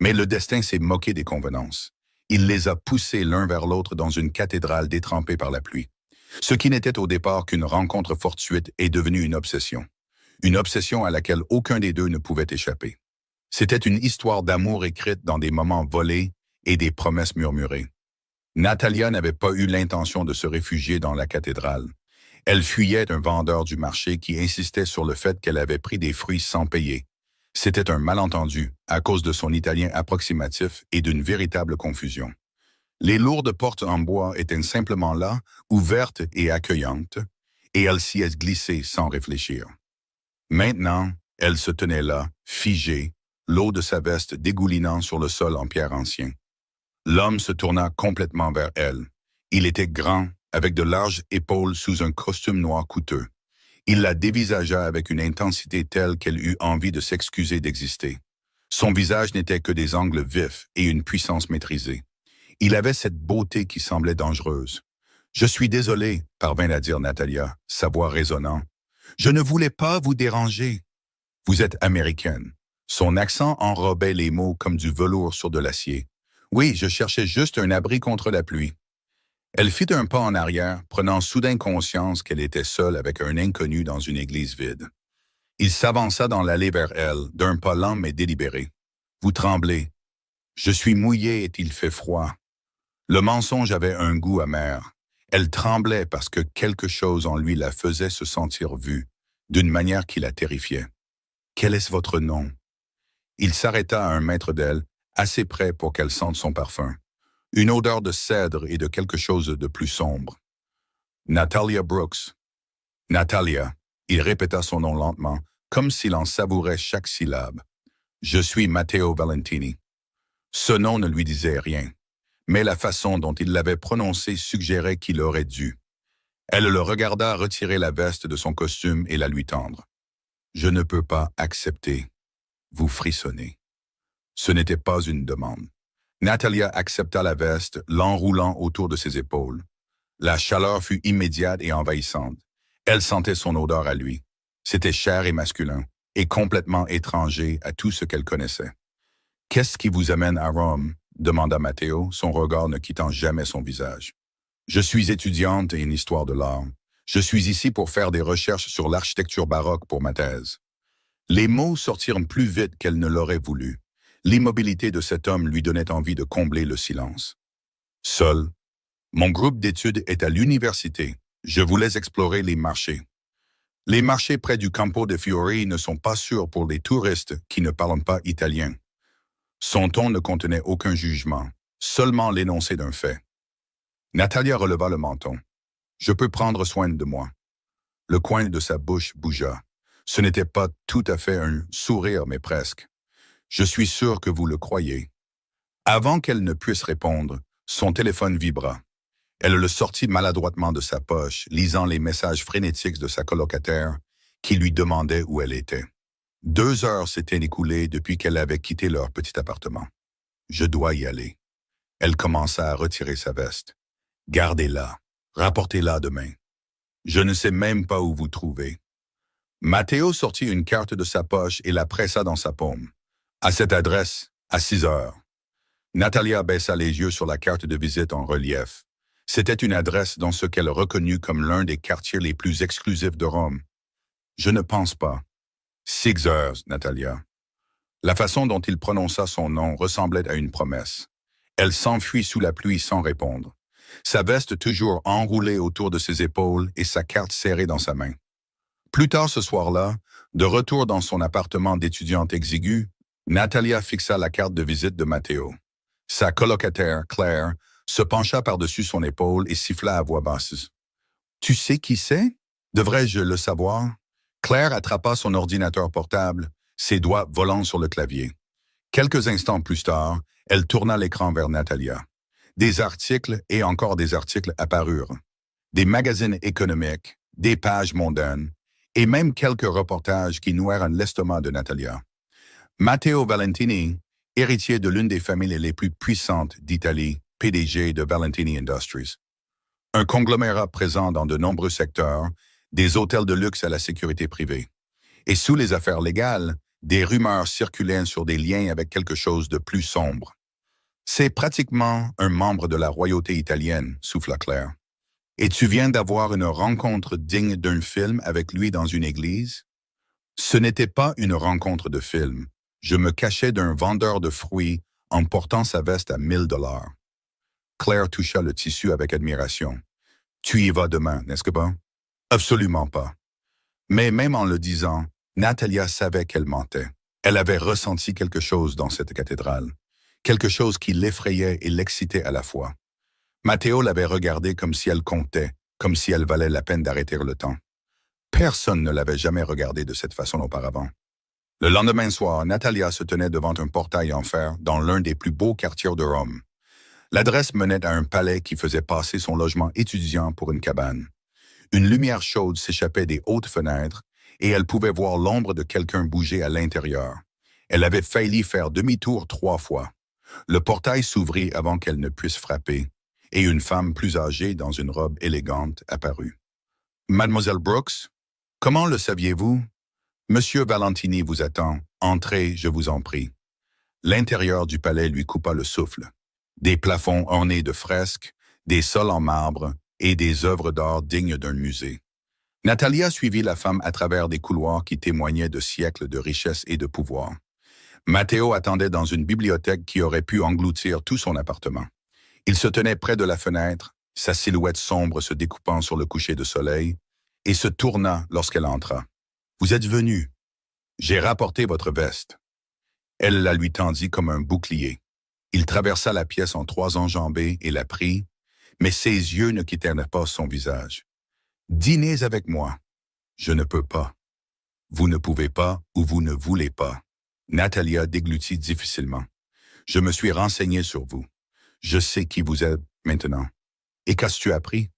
Mais le destin s'est moqué des convenances. Il les a poussés l'un vers l'autre dans une cathédrale détrempée par la pluie. Ce qui n'était au départ qu'une rencontre fortuite est devenu une obsession. Une obsession à laquelle aucun des deux ne pouvait échapper. C'était une histoire d'amour écrite dans des moments volés et des promesses murmurées. Natalia n'avait pas eu l'intention de se réfugier dans la cathédrale. Elle fuyait un vendeur du marché qui insistait sur le fait qu'elle avait pris des fruits sans payer. C'était un malentendu, à cause de son italien approximatif et d'une véritable confusion. Les lourdes portes en bois étaient simplement là, ouvertes et accueillantes, et elle s'y est glissée sans réfléchir. Maintenant, elle se tenait là, figée, l'eau de sa veste dégoulinant sur le sol en pierre ancien. L'homme se tourna complètement vers elle. Il était grand, avec de larges épaules sous un costume noir coûteux. Il la dévisagea avec une intensité telle qu'elle eut envie de s'excuser d'exister. Son visage n'était que des angles vifs et une puissance maîtrisée. Il avait cette beauté qui semblait dangereuse. « Je suis désolé, parvint à dire Natalia, sa voix résonnant. « Je ne voulais pas vous déranger. Vous êtes américaine. » Son accent enrobait les mots comme du velours sur de l'acier. « Oui, je cherchais juste un abri contre la pluie. » Elle fit un pas en arrière, prenant soudain conscience qu'elle était seule avec un inconnu dans une église vide. Il s'avança dans l'allée vers elle, d'un pas lent mais délibéré. « Vous tremblez. Je suis mouillé et il fait froid. » Le mensonge avait un goût amer. Elle tremblait parce que quelque chose en lui la faisait se sentir vue, d'une manière qui la terrifiait. « Quel est votre nom? » Il s'arrêta à un mètre d'elle, assez près pour qu'elle sente son parfum. Une odeur de cèdre et de quelque chose de plus sombre. « Natalia Brooks. »« Natalia. » Il répéta son nom lentement, comme s'il en savourait chaque syllabe. « Je suis Matteo Valentini. » Ce nom ne lui disait rien, mais la façon dont il l'avait prononcé suggérait qu'il aurait dû. Elle le regarda retirer la veste de son costume et la lui tendre. « Je ne peux pas accepter. » Vous frissonnez. Ce n'était pas une demande. Natalia accepta la veste, l'enroulant autour de ses épaules. La chaleur fut immédiate et envahissante. Elle sentait son odeur à lui. C'était cher et masculin, et complètement étranger à tout ce qu'elle connaissait. « Qu'est-ce qui vous amène à Rome ?» demanda Matteo, son regard ne quittant jamais son visage. « Je suis étudiante et une histoire de l'art. Je suis ici pour faire des recherches sur l'architecture baroque pour ma thèse. » Les mots sortirent plus vite qu'elle ne l'aurait voulu. L'immobilité de cet homme lui donnait envie de combler le silence. « Seul. Mon groupe d'études est à l'université. Je voulais explorer les marchés. Les marchés près du Campo de Fiori ne sont pas sûrs pour les touristes qui ne parlent pas italien. » Son ton ne contenait aucun jugement, seulement l'énoncé d'un fait. Natalia releva le menton. « Je peux prendre soin de moi. » Le coin de sa bouche bougea. Ce n'était pas tout à fait un sourire, mais presque. « Je suis sûr que vous le croyez. » Avant qu'elle ne puisse répondre, son téléphone vibra. Elle le sortit maladroitement de sa poche, lisant les messages frénétiques de sa colocataire qui lui demandait où elle était. 2 heures s'étaient écoulées depuis qu'elle avait quitté leur petit appartement. « Je dois y aller. » Elle commença à retirer sa veste. « Gardez-la. Rapportez-la demain. Je ne sais même pas où vous trouver. » Matteo sortit une carte de sa poche et la pressa dans sa paume. « À cette adresse, à 6 heures. » Natalia baissa les yeux sur la carte de visite en relief. C'était une adresse dans ce qu'elle reconnut comme l'un des quartiers les plus exclusifs de Rome. « Je ne pense pas. » 6 heures, Natalia. La façon dont il prononça son nom ressemblait à une promesse. Elle s'enfuit sous la pluie sans répondre. Sa veste toujours enroulée autour de ses épaules et sa carte serrée dans sa main. Plus tard ce soir-là, de retour dans son appartement d'étudiante exiguë, Natalia fixa la carte de visite de Matteo. Sa colocataire, Claire, se pencha par-dessus son épaule et siffla à voix basse. « Tu sais qui c'est? Devrais-je le savoir? » Claire attrapa son ordinateur portable, ses doigts volant sur le clavier. Quelques instants plus tard, elle tourna l'écran vers Natalia. Des articles et encore des articles apparurent. Des magazines économiques, des pages mondaines, et même quelques reportages qui nouèrent l'estomac de Natalia. Matteo Valentini, héritier de l'une des familles les plus puissantes d'Italie, PDG de Valentini Industries. Un conglomérat présent dans de nombreux secteurs, des hôtels de luxe à la sécurité privée. Et sous les affaires légales, Des rumeurs circulaient sur des liens avec quelque chose de plus sombre. C'est pratiquement un membre de la royauté italienne, souffla Claire. Et tu viens d'avoir une rencontre digne d'un film avec lui dans une église? Ce n'était pas une rencontre de film. Je me cachais d'un vendeur de fruits en portant sa veste à 1 000 $. Claire toucha le tissu avec admiration. Tu y vas demain, n'est-ce pas? Absolument pas. Mais même en le disant, Natalia savait qu'elle mentait. Elle avait ressenti quelque chose dans cette cathédrale, quelque chose qui l'effrayait et l'excitait à la fois. Matteo l'avait regardée comme si elle comptait, comme si elle valait la peine d'arrêter le temps. Personne ne l'avait jamais regardée de cette façon auparavant. Le lendemain soir, Natalia se tenait devant un portail en fer dans l'un des plus beaux quartiers de Rome. L'adresse menait à un palais qui faisait passer son logement étudiant pour une cabane. Une lumière chaude s'échappait des hautes fenêtres et elle pouvait voir l'ombre de quelqu'un bouger à l'intérieur. Elle avait failli faire demi-tour 3 fois. Le portail s'ouvrit avant qu'elle ne puisse frapper, et une femme plus âgée dans une robe élégante apparut. « Mademoiselle Brooks, comment le saviez-vous? Monsieur Valentini vous attend. Entrez, je vous en prie. » L'intérieur du palais lui coupa le souffle. Des plafonds ornés de fresques, des sols en marbre et des œuvres d'art dignes d'un musée. Natalia suivit la femme à travers des couloirs qui témoignaient de siècles de richesse et de pouvoir. Matteo attendait dans une bibliothèque qui aurait pu engloutir tout son appartement. Il se tenait près de la fenêtre, sa silhouette sombre se découpant sur le coucher de soleil, et se tourna lorsqu'elle entra. « Vous êtes venu. J'ai rapporté votre veste. » Elle la lui tendit comme un bouclier. Il traversa la pièce en 3 enjambées et la prit, mais ses yeux ne quittèrent pas son visage. « Dînez avec moi. »« Je ne peux pas. »« Vous ne pouvez pas ou vous ne voulez pas. » Natalia déglutit difficilement. « Je me suis renseigné sur vous. Je sais qui vous êtes maintenant. »« Et qu'as-tu appris? »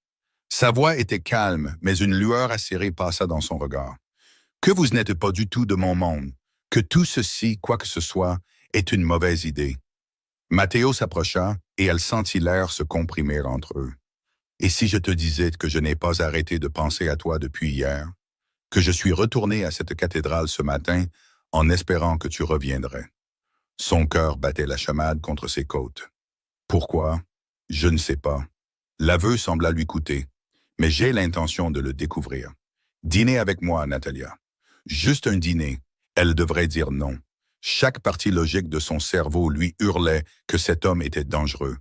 Sa voix était calme, mais une lueur acérée passa dans son regard. « Que vous n'êtes pas du tout de mon monde, que tout ceci, quoi que ce soit, est une mauvaise idée. » Matteo s'approcha et elle sentit l'air se comprimer entre eux. « Et si je te disais que je n'ai pas arrêté de penser à toi depuis hier, que je suis retourné à cette cathédrale ce matin en espérant que tu reviendrais. » Son cœur battait la chamade contre ses côtes. « Pourquoi? Je ne sais pas. » L'aveu sembla lui coûter, mais j'ai l'intention de le découvrir. « Dîner avec moi, Natalia. » Juste un dîner. Elle devrait dire non. Chaque partie logique de son cerveau lui hurlait que cet homme était dangereux,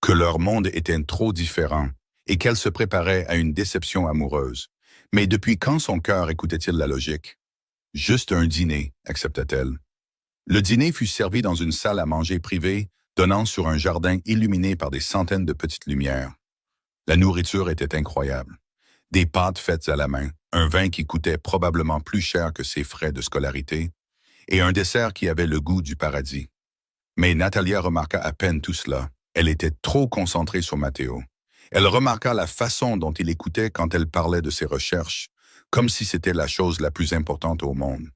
que leur monde était trop différent et qu'elle se préparait à une déception amoureuse. Mais depuis quand son cœur écoutait-il la logique? Juste un dîner, accepta-t-elle. Le dîner fut servi dans une salle à manger privée, donnant sur un jardin illuminé par des centaines de petites lumières. La nourriture était incroyable. Des pâtes faites à la main, un vin qui coûtait probablement plus cher que ses frais de scolarité, et un dessert qui avait le goût du paradis. Mais Natalia remarqua à peine tout cela. Elle était trop concentrée sur Matteo. Elle remarqua la façon dont il écoutait quand elle parlait de ses recherches, comme si c'était la chose la plus importante au monde.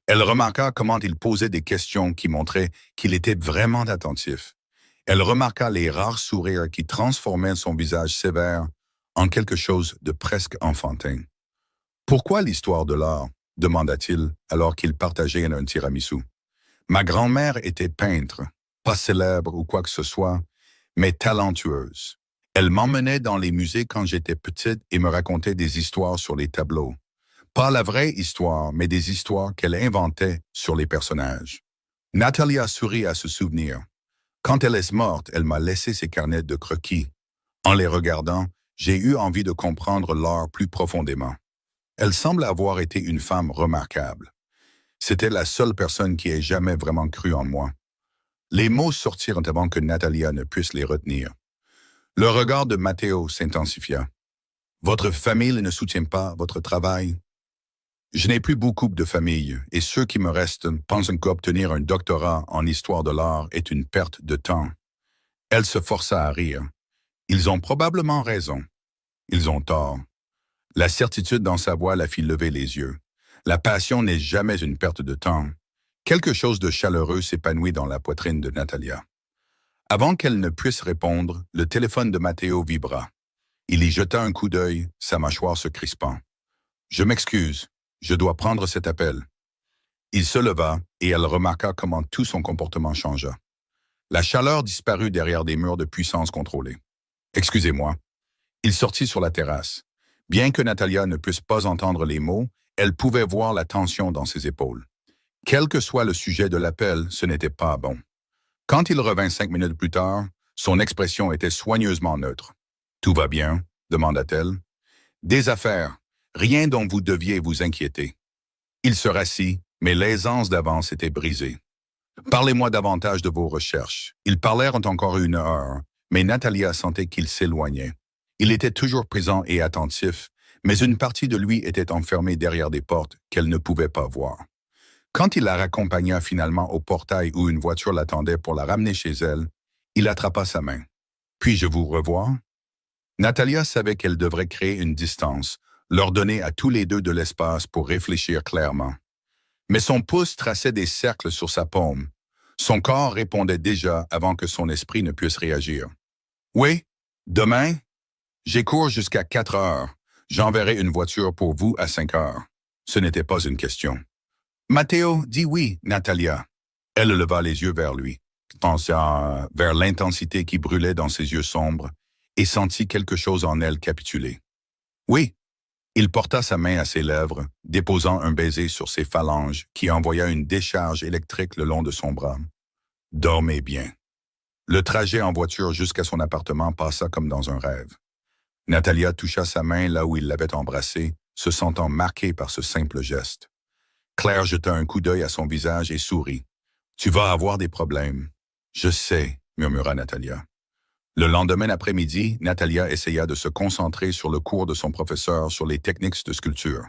Elle remarqua comment il posait des questions qui montraient qu'il était vraiment attentif. Elle remarqua les rares sourires qui transformaient son visage sévère en quelque chose de presque enfantin. « Pourquoi l'histoire de l'art ?» demanda-t-il alors qu'il partageait un tiramisu. « Ma grand-mère était peintre, pas célèbre ou quoi que ce soit, mais talentueuse. Elle m'emmenait dans les musées quand j'étais petite et me racontait des histoires sur les tableaux. Pas la vraie histoire, mais des histoires qu'elle inventait sur les personnages. » Natalia sourit à ce souvenir. « Quand elle est morte, elle m'a laissé ses carnets de croquis. En les regardant, j'ai eu envie de comprendre l'art plus profondément. Elle semble avoir été une femme remarquable. C'était la seule personne qui ait jamais vraiment cru en moi. » Les mots sortirent avant que Natalia ne puisse les retenir. Le regard de Matteo s'intensifia. « Votre famille ne soutient pas votre travail? » « Je n'ai plus beaucoup de famille, et ceux qui me restent pensent qu'obtenir un doctorat en histoire de l'art est une perte de temps. » Elle se força à rire. « Ils ont probablement raison. Ils ont tort. » La certitude dans sa voix la fit lever les yeux. La passion n'est jamais une perte de temps. Quelque chose de chaleureux s'épanouit dans la poitrine de Natalia. Avant qu'elle ne puisse répondre, le téléphone de Matteo vibra. Il y jeta un coup d'œil, sa mâchoire se crispant. « Je m'excuse. Je dois prendre cet appel. » Il se leva et elle remarqua comment tout son comportement changea. La chaleur disparut derrière des murs de puissance contrôlée. Excusez-moi. Il sortit sur la terrasse. Bien que Natalia ne puisse pas entendre les mots, elle pouvait voir la tension dans ses épaules. Quel que soit le sujet de l'appel, ce n'était pas bon. Quand il revint 5 minutes plus tard, son expression était soigneusement neutre. « Tout va bien ?» demanda-t-elle. « Des affaires. Rien dont vous deviez vous inquiéter. » Il se rassit, mais l'aisance d'avance était brisée. « Parlez-moi davantage de vos recherches. » Ils parlèrent encore 1 heure, mais Natalia sentait qu'il s'éloignait. Il était toujours présent et attentif, mais une partie de lui était enfermée derrière des portes qu'elle ne pouvait pas voir. Quand il la raccompagna finalement au portail où une voiture l'attendait pour la ramener chez elle, il attrapa sa main. « Puis-je vous revoir ?» Natalia savait qu'elle devrait créer une distance, leur donner à tous les deux de l'espace pour réfléchir clairement. Mais son pouce traçait des cercles sur sa paume. Son corps répondait déjà avant que son esprit ne puisse réagir. « Oui, demain, j'ai cours jusqu'à 4 heures. J'enverrai une voiture pour vous à 5 heures. » Ce n'était pas une question. « Matteo, dis oui, Natalia. » Elle leva les yeux vers lui, pensa vers l'intensité qui brûlait dans ses yeux sombres et sentit quelque chose en elle capituler. « Oui. » Il porta sa main à ses lèvres, déposant un baiser sur ses phalanges qui envoya une décharge électrique le long de son bras. « Dormez bien. » Le trajet en voiture jusqu'à son appartement passa comme dans un rêve. Natalia toucha sa main là où il l'avait embrassée, se sentant marquée par ce simple geste. Claire jeta un coup d'œil à son visage et sourit. « Tu vas avoir des problèmes. »« Je sais, » murmura Natalia. Le lendemain après-midi, Natalia essaya de se concentrer sur le cours de son professeur sur les techniques de sculpture.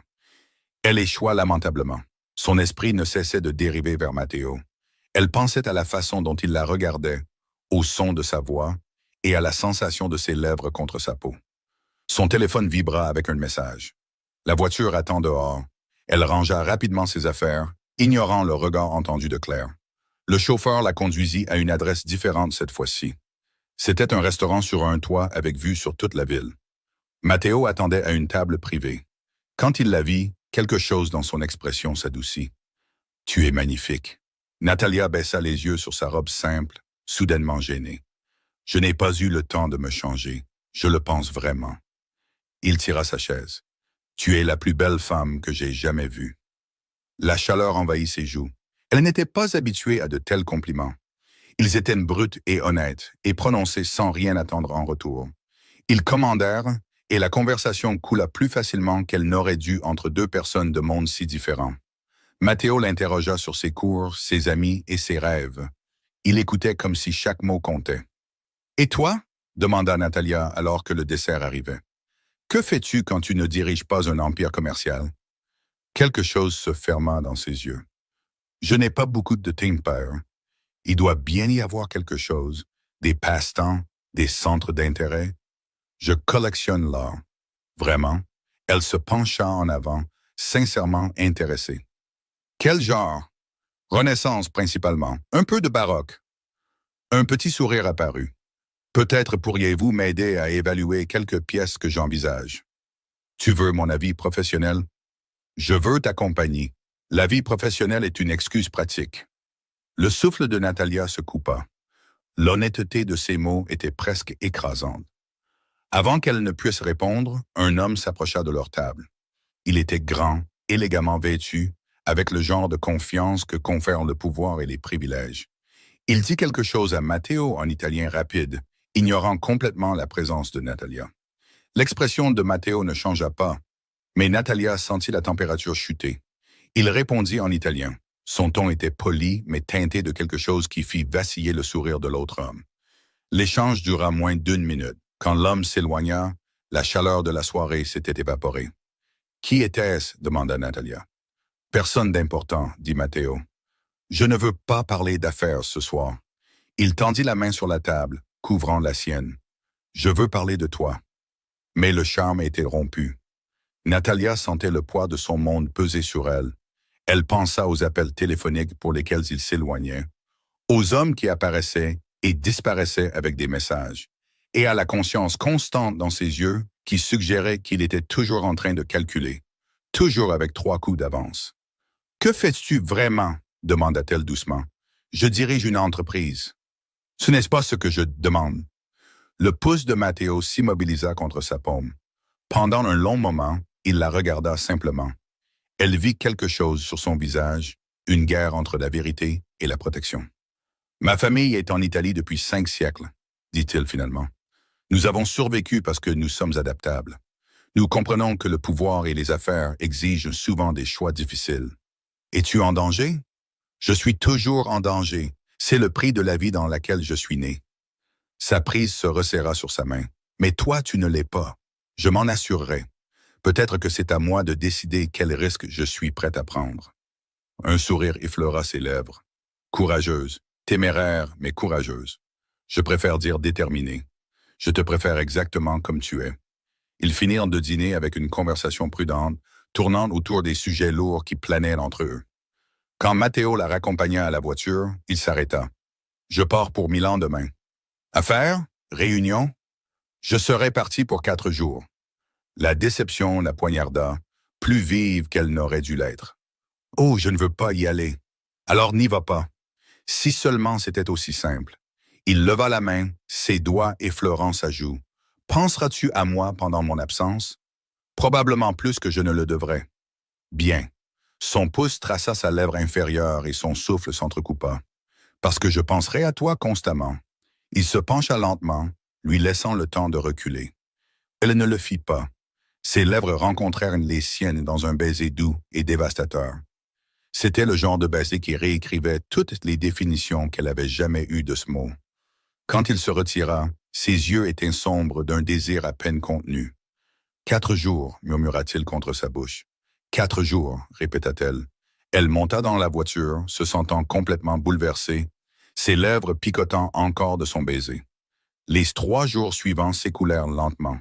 Elle échoua lamentablement. Son esprit ne cessait de dériver vers Matteo. Elle pensait à la façon dont il la regardait, au son de sa voix et à la sensation de ses lèvres contre sa peau. Son téléphone vibra avec un message. La voiture attend dehors. Elle rangea rapidement ses affaires, ignorant le regard entendu de Claire. Le chauffeur la conduisit à une adresse différente cette fois-ci. C'était un restaurant sur un toit avec vue sur toute la ville. Matteo attendait à une table privée. Quand il la vit, quelque chose dans son expression s'adoucit. « Tu es magnifique. » Natalia baissa les yeux sur sa robe simple, soudainement gênée. « Je n'ai pas eu le temps de me changer. Je le pense vraiment. » Il tira sa chaise. « Tu es la plus belle femme que j'ai jamais vue. » La chaleur envahit ses joues. Elle n'était pas habituée à de tels compliments. Ils étaient bruts et honnêtes, et prononcés sans rien attendre en retour. Ils commandèrent, et la conversation coula plus facilement qu'elle n'aurait dû entre deux personnes de mondes si différents. Matteo l'interrogea sur ses cours, ses amis et ses rêves. Il écoutait comme si chaque mot comptait. « Et toi ?» demanda Natalia alors que le dessert arrivait. « Que fais-tu quand tu ne diriges pas un empire commercial ?» Quelque chose se ferma dans ses yeux. « Je n'ai pas beaucoup de temper. Il doit bien y avoir quelque chose, des passe-temps, des centres d'intérêt. Je collectionne l'art. » Vraiment, elle se pencha en avant, sincèrement intéressée. « Quel genre? » ?»« Renaissance principalement, un peu de baroque. » Un petit sourire apparut. « Peut-être pourriez-vous m'aider à évaluer quelques pièces que j'envisage. »« Tu veux mon avis professionnel? » ?»« Je veux ta compagnie. La vie professionnelle est une excuse pratique. » Le souffle de Natalia se coupa. L'honnêteté de ses mots était presque écrasante. Avant qu'elle ne puisse répondre, un homme s'approcha de leur table. Il était grand, élégamment vêtu, avec le genre de confiance que confèrent le pouvoir et les privilèges. Il dit quelque chose à Matteo en italien rapide, ignorant complètement la présence de Natalia. L'expression de Matteo ne changea pas, mais Natalia sentit la température chuter. Il répondit en italien. Son ton était poli, mais teinté de quelque chose qui fit vaciller le sourire de l'autre homme. L'échange dura moins d'1 minute. Quand l'homme s'éloigna, la chaleur de la soirée s'était évaporée. « Qui était-ce » demanda Natalia. « Personne d'important, » dit Matteo. « Je ne veux pas parler d'affaires ce soir. » Il tendit la main sur la table, couvrant la sienne. « Je veux parler de toi. » Mais le charme était rompu. Natalia sentait le poids de son monde peser sur elle. Elle pensa aux appels téléphoniques pour lesquels il s'éloignait, aux hommes qui apparaissaient et disparaissaient avec des messages, et à la conscience constante dans ses yeux qui suggérait qu'il était toujours en train de calculer, toujours avec 3 coups d'avance. Que fais-tu vraiment? Demanda-t-elle doucement. Je dirige une entreprise. Ce n'est pas ce que je demande. Le pouce de Matteo s'immobilisa contre sa paume. Pendant un long moment, il la regarda simplement. Elle vit quelque chose sur son visage, une guerre entre la vérité et la protection. Ma famille est en Italie depuis 5 siècles, dit-il finalement. Nous avons survécu parce que nous sommes adaptables. Nous comprenons que le pouvoir et les affaires exigent souvent des choix difficiles. Es-tu en danger? Je suis toujours en danger. C'est le prix de la vie dans laquelle je suis né. Sa prise se resserra sur sa main. Mais toi, tu ne l'es pas. Je m'en assurerai. Peut-être que c'est à moi de décider quel risque je suis prêt à prendre. Un sourire effleura ses lèvres. Courageuse, téméraire, mais courageuse. Je préfère dire déterminée. Je te préfère exactement comme tu es. Ils finirent de dîner avec une conversation prudente, tournant autour des sujets lourds qui planaient entre eux. Quand Matteo la raccompagna à la voiture, il s'arrêta. Je pars pour Milan demain. Affaire? Réunion? Je serai parti pour 4 jours. La déception la poignarda, plus vive qu'elle n'aurait dû l'être. Oh, je ne veux pas y aller. Alors n'y va pas. Si seulement c'était aussi simple. Il leva la main, ses doigts effleurant sa joue. Penseras-tu à moi pendant mon absence? Probablement plus que je ne le devrais. Bien. Son pouce traça sa lèvre inférieure et son souffle s'entrecoupa. Parce que je penserai à toi constamment. Il se pencha lentement, lui laissant le temps de reculer. Elle ne le fit pas. Ses lèvres rencontrèrent les siennes dans un baiser doux et dévastateur. C'était le genre de baiser qui réécrivait toutes les définitions qu'elle avait jamais eues de ce mot. Quand il se retira, ses yeux étaient sombres d'un désir à peine contenu. 4 jours, murmura-t-il contre sa bouche. 4 jours, répéta-t-elle. Elle monta dans la voiture, se sentant complètement bouleversée, ses lèvres picotant encore de son baiser. Les 3 jours suivants s'écoulèrent lentement.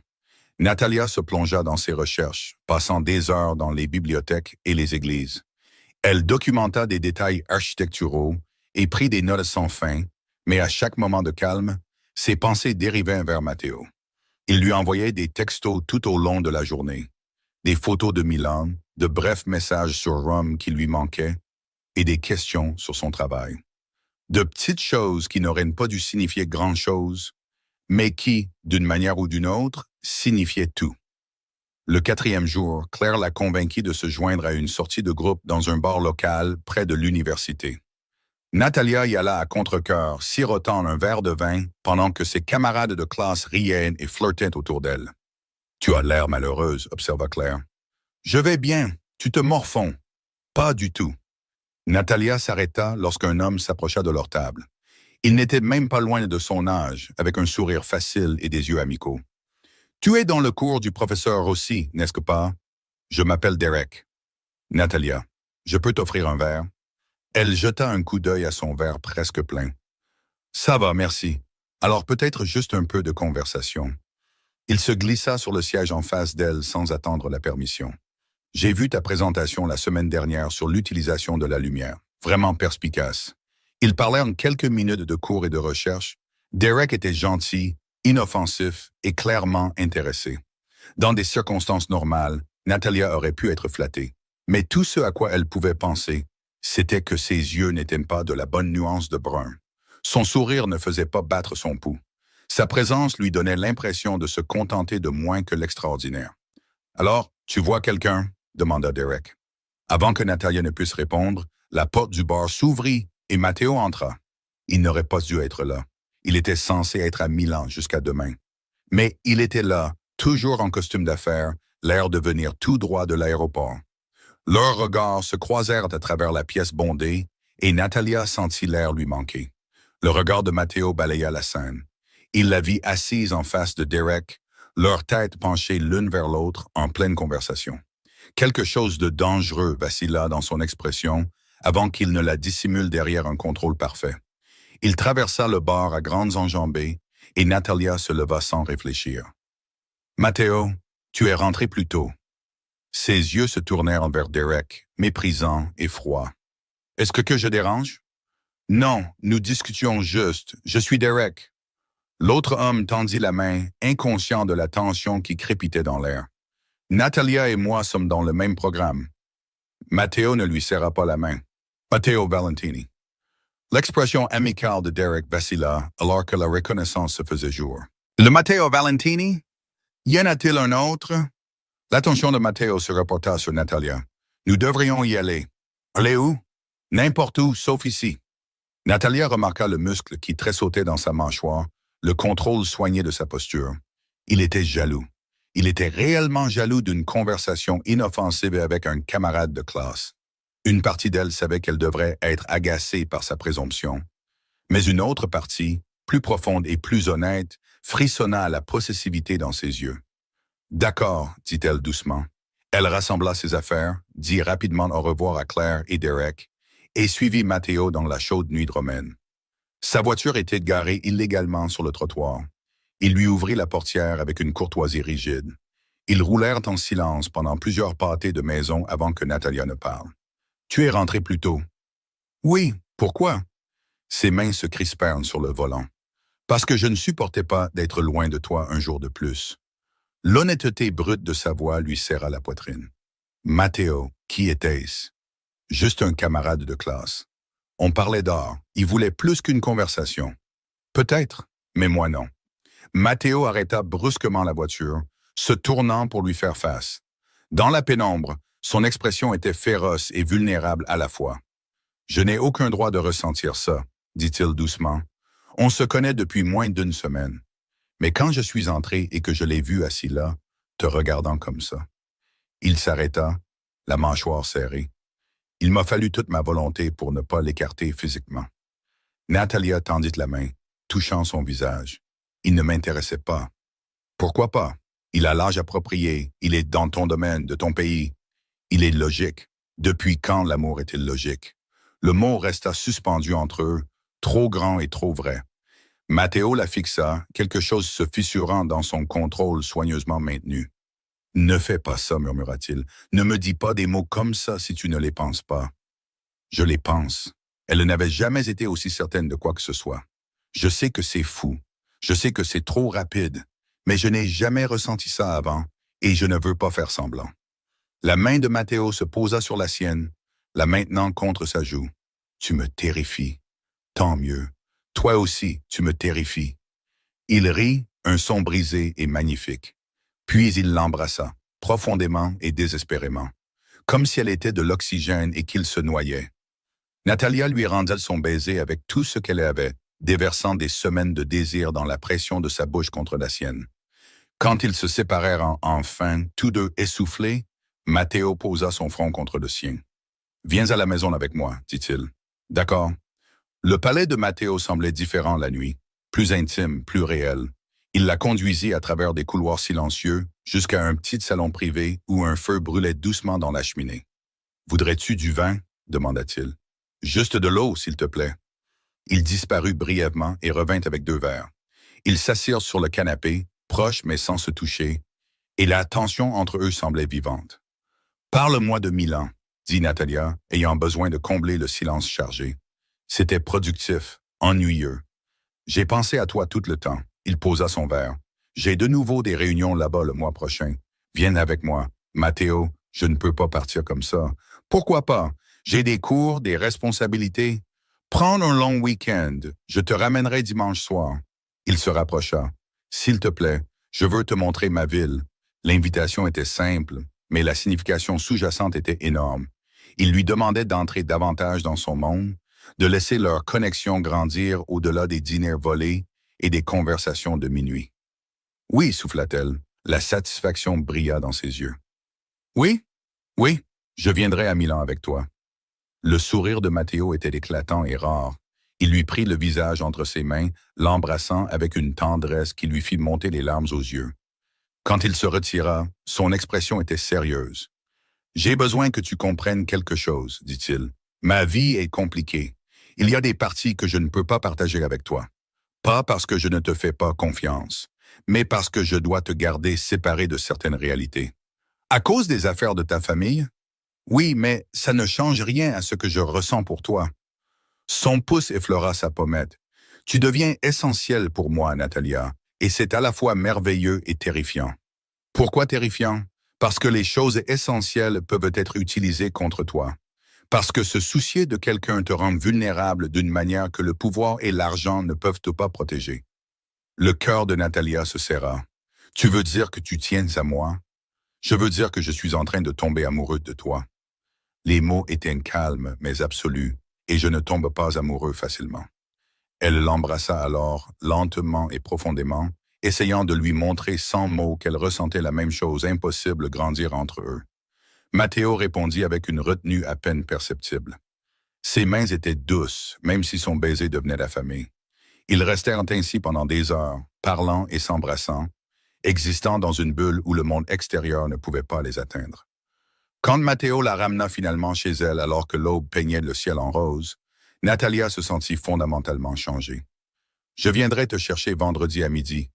Natalia se plongea dans ses recherches, passant des heures dans les bibliothèques et les églises. Elle documenta des détails architecturaux et prit des notes sans fin, mais à chaque moment de calme, ses pensées dérivaient vers Matteo. Il lui envoyait des textos tout au long de la journée, des photos de Milan, de brefs messages sur Rome qui lui manquaient et des questions sur son travail. De petites choses qui n'auraient pas dû signifier grand-chose, mais qui, d'une manière ou d'une autre, signifiaient tout. Le 4e jour, Claire la convainquit de se joindre à une sortie de groupe dans un bar local près de l'université. Natalia y alla à contre-cœur, sirotant un verre de vin pendant que ses camarades de classe riaient et flirtaient autour d'elle. « Tu as l'air malheureuse, » observa Claire. « Je vais bien, tu te morfonds. »« Pas du tout. » Natalia s'arrêta lorsqu'un homme s'approcha de leur table. Il n'était même pas loin de son âge, avec un sourire facile et des yeux amicaux. « Tu es dans le cours du professeur Rossi, n'est-ce pas? Je m'appelle Derek. »« Natalia, je peux t'offrir un verre? » Elle jeta un coup d'œil à son verre presque plein. « Ça va, merci. Alors peut-être juste un peu de conversation. » Il se glissa sur le siège en face d'elle sans attendre la permission. « J'ai vu ta présentation la semaine dernière sur l'utilisation de la lumière. Vraiment perspicace. » Ils parlèrent en quelques minutes de cours et de recherche. Derek était gentil, inoffensif et clairement intéressé. Dans des circonstances normales, Natalia aurait pu être flattée. Mais tout ce à quoi elle pouvait penser, c'était que ses yeux n'étaient pas de la bonne nuance de brun. Son sourire ne faisait pas battre son pouls. Sa présence lui donnait l'impression de se contenter de moins que l'extraordinaire. « Alors, tu vois quelqu'un? » demanda Derek. Avant que Natalia ne puisse répondre, la porte du bar s'ouvrit et Matteo entra. Il n'aurait pas dû être là. Il était censé être à Milan jusqu'à demain. Mais il était là, toujours en costume d'affaires, l'air de venir tout droit de l'aéroport. Leurs regards se croisèrent à travers la pièce bondée et Natalia sentit l'air lui manquer. Le regard de Matteo balaya la scène. Il la vit assise en face de Derek, leurs têtes penchées l'une vers l'autre en pleine conversation. Quelque chose de dangereux vacilla dans son expression avant qu'il ne la dissimule derrière un contrôle parfait. Il traversa le bar à grandes enjambées et Natalia se leva sans réfléchir. « Matteo, tu es rentré plus tôt. » Ses yeux se tournèrent vers Derek, méprisants et froids. « Est-ce que je dérange? »« Non, nous discutions juste. Je suis Derek. » L'autre homme tendit la main, inconscient de la tension qui crépitait dans l'air. « Natalia et moi sommes dans le même programme. » Matteo ne lui serra pas la main. Matteo Valentini. L'expression amicale de Derek vacilla alors que la reconnaissance se faisait jour. Le Matteo Valentini? Y en a-t-il un autre? L'attention de Matteo se reporta sur Natalia. Nous devrions y aller. Aller où? N'importe où, sauf ici. Natalia remarqua le muscle qui tressautait dans sa mâchoire, le contrôle soigné de sa posture. Il était jaloux. Il était réellement jaloux d'une conversation inoffensive avec un camarade de classe. Une partie d'elle savait qu'elle devrait être agacée par sa présomption, mais une autre partie, plus profonde et plus honnête, frissonna à la possessivité dans ses yeux. « D'accord, dit-elle doucement. Elle rassembla ses affaires, dit rapidement au revoir à Claire et Derek, et suivit Matteo dans la chaude nuit romaine. Sa voiture était garée illégalement sur le trottoir. Il lui ouvrit la portière avec une courtoisie rigide. Ils roulèrent en silence pendant plusieurs pâtés de maison avant que Natalia ne parle. « Tu es rentré plus tôt. »« Oui, pourquoi ?» Ses mains se crispèrent sur le volant. « Parce que je ne supportais pas d'être loin de toi un jour de plus. » L'honnêteté brute de sa voix lui serra la poitrine. « Matteo, qui était-ce? » Juste un camarade de classe. On parlait d'art. Il voulait plus qu'une conversation. Peut-être, mais moi non. Matteo arrêta brusquement la voiture, se tournant pour lui faire face. Dans la pénombre, son expression était féroce et vulnérable à la fois. « Je n'ai aucun droit de ressentir ça, » dit-il doucement. « On se connaît depuis moins d'1 semaine. Mais quand je suis entré et que je l'ai vu assis là, te regardant comme ça. » Il s'arrêta, la mâchoire serrée. Il m'a fallu toute ma volonté pour ne pas l'écarter physiquement. Natalia tendit la main, touchant son visage. Il ne m'intéressait pas. Pourquoi pas? Il a l'âge approprié, il est dans ton domaine, de ton pays. Il est logique. Depuis quand l'amour est-il logique? Le mot resta suspendu entre eux, trop grand et trop vrai. Matteo la fixa, quelque chose se fissurant dans son contrôle soigneusement maintenu. « Ne fais pas ça, murmura-t-il. Ne me dis pas des mots comme ça si tu ne les penses pas. » Je les pense. Elle n'avait jamais été aussi certaine de quoi que ce soit. Je sais que c'est fou. Je sais que c'est trop rapide. Mais je n'ai jamais ressenti ça avant et je ne veux pas faire semblant. La main de Matteo se posa sur la sienne, la maintenant contre sa joue. « Tu me terrifies. Tant mieux. Toi aussi, tu me terrifies. » Il rit, un son brisé et magnifique. Puis il l'embrassa, profondément et désespérément, comme si elle était de l'oxygène et qu'il se noyait. Natalia lui rendit son baiser avec tout ce qu'elle avait, déversant des semaines de désir dans la pression de sa bouche contre la sienne. Quand ils se séparèrent enfin, tous deux essoufflés, Matteo posa son front contre le sien. « Viens à la maison avec moi, dit-il. »« D'accord. » Le palais de Matteo semblait différent la nuit, plus intime, plus réel. Il la conduisit à travers des couloirs silencieux jusqu'à un petit salon privé où un feu brûlait doucement dans la cheminée. « Voudrais-tu du vin? » demanda-t-il. « Juste de l'eau, s'il te plaît. » Il disparut brièvement et revint avec 2 verres. Ils s'assirent sur le canapé, proches mais sans se toucher, et la tension entre eux semblait vivante. « Parle-moi de Milan, » dit Natalia, ayant besoin de combler le silence chargé. C'était productif, ennuyeux. « J'ai pensé à toi tout le temps. » Il posa son verre. « J'ai de nouveau des réunions là-bas le mois prochain. Viens avec moi. Matteo, je ne peux pas partir comme ça. »« Pourquoi pas? J'ai des cours, des responsabilités. Prends un long week-end. Je te ramènerai dimanche soir. » Il se rapprocha. « S'il te plaît, je veux te montrer ma ville. » L'invitation était simple, mais la signification sous-jacente était énorme. Il lui demandait d'entrer davantage dans son monde, de laisser leur connexion grandir au-delà des dîners volés et des conversations de minuit. « Oui, souffla-t-elle. La satisfaction brilla dans ses yeux. « Oui, oui, je viendrai à Milan avec toi. » Le sourire de Matteo était éclatant et rare. Il lui prit le visage entre ses mains, l'embrassant avec une tendresse qui lui fit monter les larmes aux yeux. Quand il se retira, son expression était sérieuse. « J'ai besoin que tu comprennes quelque chose, dit-il. Ma vie est compliquée. Il y a des parties que je ne peux pas partager avec toi. Pas parce que je ne te fais pas confiance, mais parce que je dois te garder séparé de certaines réalités. À cause des affaires de ta famille? Oui, mais ça ne change rien à ce que je ressens pour toi. » Son pouce effleura sa pommette. « Tu deviens essentiel pour moi, Natalia, et c'est à la fois merveilleux et terrifiant. » Pourquoi terrifiant? Parce que les choses essentielles peuvent être utilisées contre toi. Parce que se soucier de quelqu'un te rend vulnérable d'une manière que le pouvoir et l'argent ne peuvent pas protéger. Le cœur de Natalia se serra. Tu veux dire que tu tiens à moi? Je veux dire que je suis en train de tomber amoureux de toi. Les mots étaient calmes mais absolus, et je ne tombe pas amoureux facilement. Elle l'embrassa alors, lentement et profondément, essayant de lui montrer sans mots qu'elle ressentait la même chose impossible grandir entre eux. Matteo répondit avec une retenue à peine perceptible. Ses mains étaient douces, même si son baiser devenait affamé. Ils restèrent ainsi pendant des heures, parlant et s'embrassant, existant dans une bulle où le monde extérieur ne pouvait pas les atteindre. Quand Matteo la ramena finalement chez elle alors que l'aube peignait le ciel en rose, Natalia se sentit fondamentalement changée. « Je viendrai te chercher vendredi à midi »,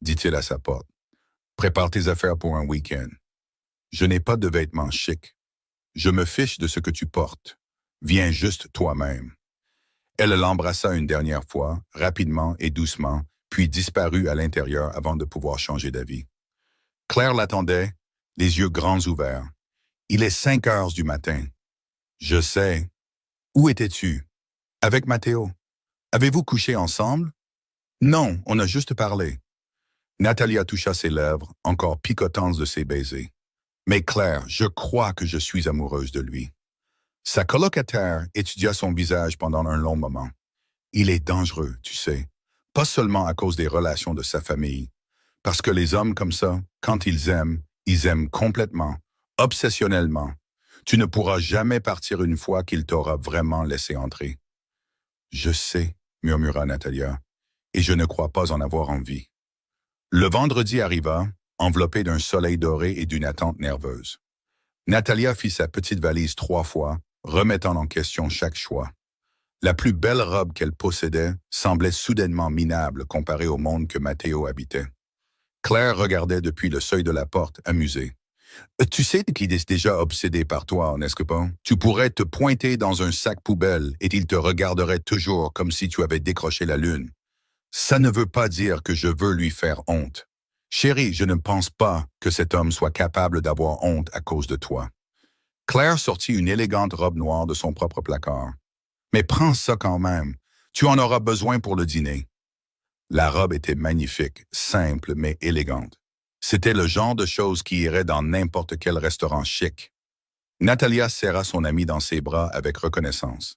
dit-il à sa porte. « Prépare tes affaires pour un week-end. Je n'ai pas de vêtements chics. Je me fiche de ce que tu portes. Viens juste toi-même. » Elle l'embrassa une dernière fois, rapidement et doucement, puis disparut à l'intérieur avant de pouvoir changer d'avis. Claire l'attendait, les yeux grands ouverts. « Il est 5 heures du matin. »« Je sais. Où étais-tu? »« Avec Matteo. »« Avez-vous couché ensemble? »« Non, on a juste parlé. » Natalia toucha ses lèvres, encore picotantes de ses baisers. « Mais Claire, je crois que je suis amoureuse de lui. » Sa colocataire étudia son visage pendant un long moment. « Il est dangereux, tu sais, pas seulement à cause des relations de sa famille, parce que les hommes comme ça, quand ils aiment complètement, obsessionnellement. Tu ne pourras jamais partir une fois qu'il t'aura vraiment laissé entrer. »« Je sais, » murmura Natalia, « et je ne crois pas en avoir envie. » Le vendredi arriva, enveloppé d'un soleil doré et d'une attente nerveuse. Natalia fit sa petite valise 3 fois, remettant en question chaque choix. La plus belle robe qu'elle possédait semblait soudainement minable comparée au monde que Matteo habitait. Claire regardait depuis le seuil de la porte, amusée. « Tu sais qu'il est déjà obsédé par toi, n'est-ce pas? Tu pourrais te pointer dans un sac poubelle et il te regarderait toujours comme si tu avais décroché la lune. Ça ne veut pas dire que je veux lui faire honte. Chérie, je ne pense pas que cet homme soit capable d'avoir honte à cause de toi. » Claire sortit une élégante robe noire de son propre placard. « Mais prends ça quand même. Tu en auras besoin pour le dîner. » La robe était magnifique, simple mais élégante. C'était le genre de chose qui irait dans n'importe quel restaurant chic. Natalia serra son amie dans ses bras avec reconnaissance.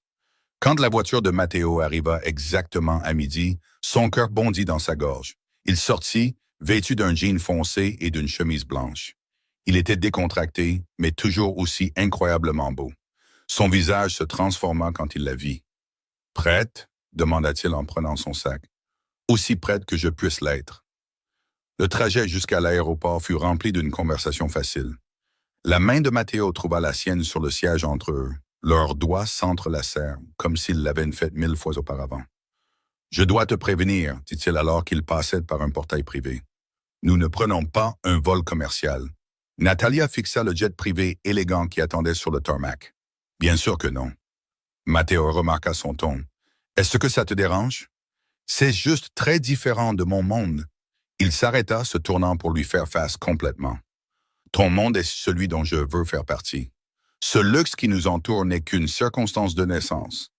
Quand la voiture de Matteo arriva exactement à midi, son cœur bondit dans sa gorge. Il sortit, vêtu d'un jean foncé et d'une chemise blanche. Il était décontracté, mais toujours aussi incroyablement beau. Son visage se transforma quand il la vit. « Prête ?» demanda-t-il en prenant son sac. « Aussi prête que je puisse l'être. » Le trajet jusqu'à l'aéroport fut rempli d'une conversation facile. La main de Matteo trouva la sienne sur le siège entre eux. Leurs doigts s'entrelacèrent, comme s'ils l'avaient fait 1000 fois auparavant. « Je dois te prévenir, » dit-il alors qu'il passait par un portail privé. « Nous ne prenons pas un vol commercial. » Natalia fixa le jet privé élégant qui attendait sur le tarmac. « Bien sûr que non. » Matteo remarqua son ton. « Est-ce que ça te dérange? C'est juste très différent de mon monde. » Il s'arrêta, se tournant pour lui faire face complètement. « Ton monde est celui dont je veux faire partie. Ce luxe qui nous entoure n'est qu'une circonstance de naissance.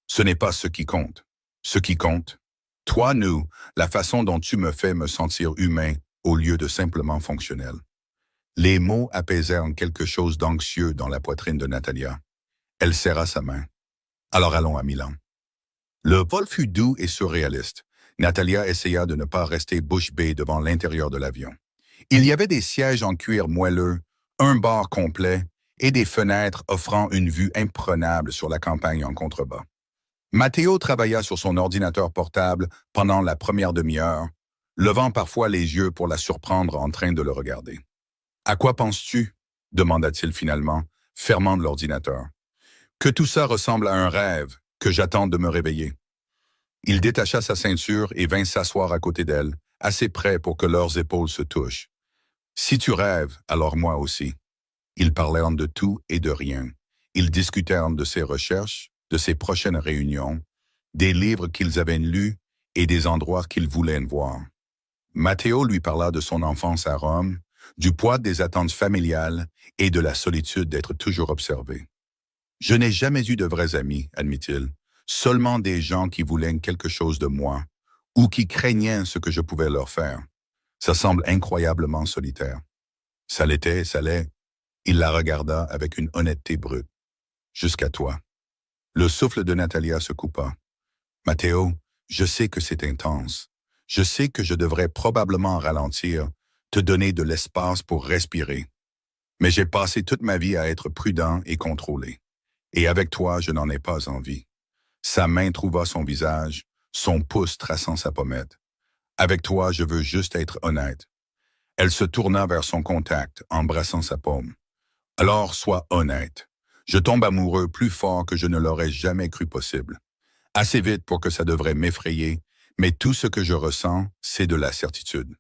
Ce n'est pas ce qui compte. Ce qui compte, toi, nous, la façon dont tu me fais me sentir humain au lieu de simplement fonctionnel. » Les mots apaisèrent quelque chose d'anxieux dans la poitrine de Natalia. Elle serra sa main. « Alors allons à Milan. » Le vol fut doux et surréaliste. Natalia essaya de ne pas rester bouche bée devant l'intérieur de l'avion. Il y avait des sièges en cuir moelleux, un bar complet et des fenêtres offrant une vue imprenable sur la campagne en contrebas. Matteo travailla sur son ordinateur portable pendant la première demi-heure, levant parfois les yeux pour la surprendre en train de le regarder. « À quoi penses-tu » demanda-t-il finalement, fermant l'ordinateur. « Que tout ça ressemble à un rêve, que j'attends de me réveiller. » Il détacha sa ceinture et vint s'asseoir à côté d'elle, assez près pour que leurs épaules se touchent. « Si tu rêves, alors moi aussi. » Ils parlèrent de tout et de rien. Ils discutèrent de ses recherches, de ses prochaines réunions, des livres qu'ils avaient lus et des endroits qu'ils voulaient voir. Matteo lui parla de son enfance à Rome, du poids des attentes familiales et de la solitude d'être toujours observé. Je n'ai jamais eu de vrais amis, admit-il, seulement des gens qui voulaient quelque chose de moi ou qui craignaient ce que je pouvais leur faire. Ça semble incroyablement solitaire. Ça l'était, ça l'est. Il la regarda avec une honnêteté brute. Jusqu'à toi. Le souffle de Natalia se coupa. Matteo, je sais que c'est intense. Je sais que je devrais probablement ralentir, te donner de l'espace pour respirer. Mais j'ai passé toute ma vie à être prudent et contrôlé. Et avec toi, je n'en ai pas envie. Sa main trouva son visage, son pouce traçant sa pommette. Avec toi, je veux juste être honnête. Elle se tourna vers son contact, embrassant sa paume. Alors, sois honnête. Je tombe amoureux plus fort que je ne l'aurais jamais cru possible. Assez vite pour que ça devrait m'effrayer, mais tout ce que je ressens, c'est de la certitude.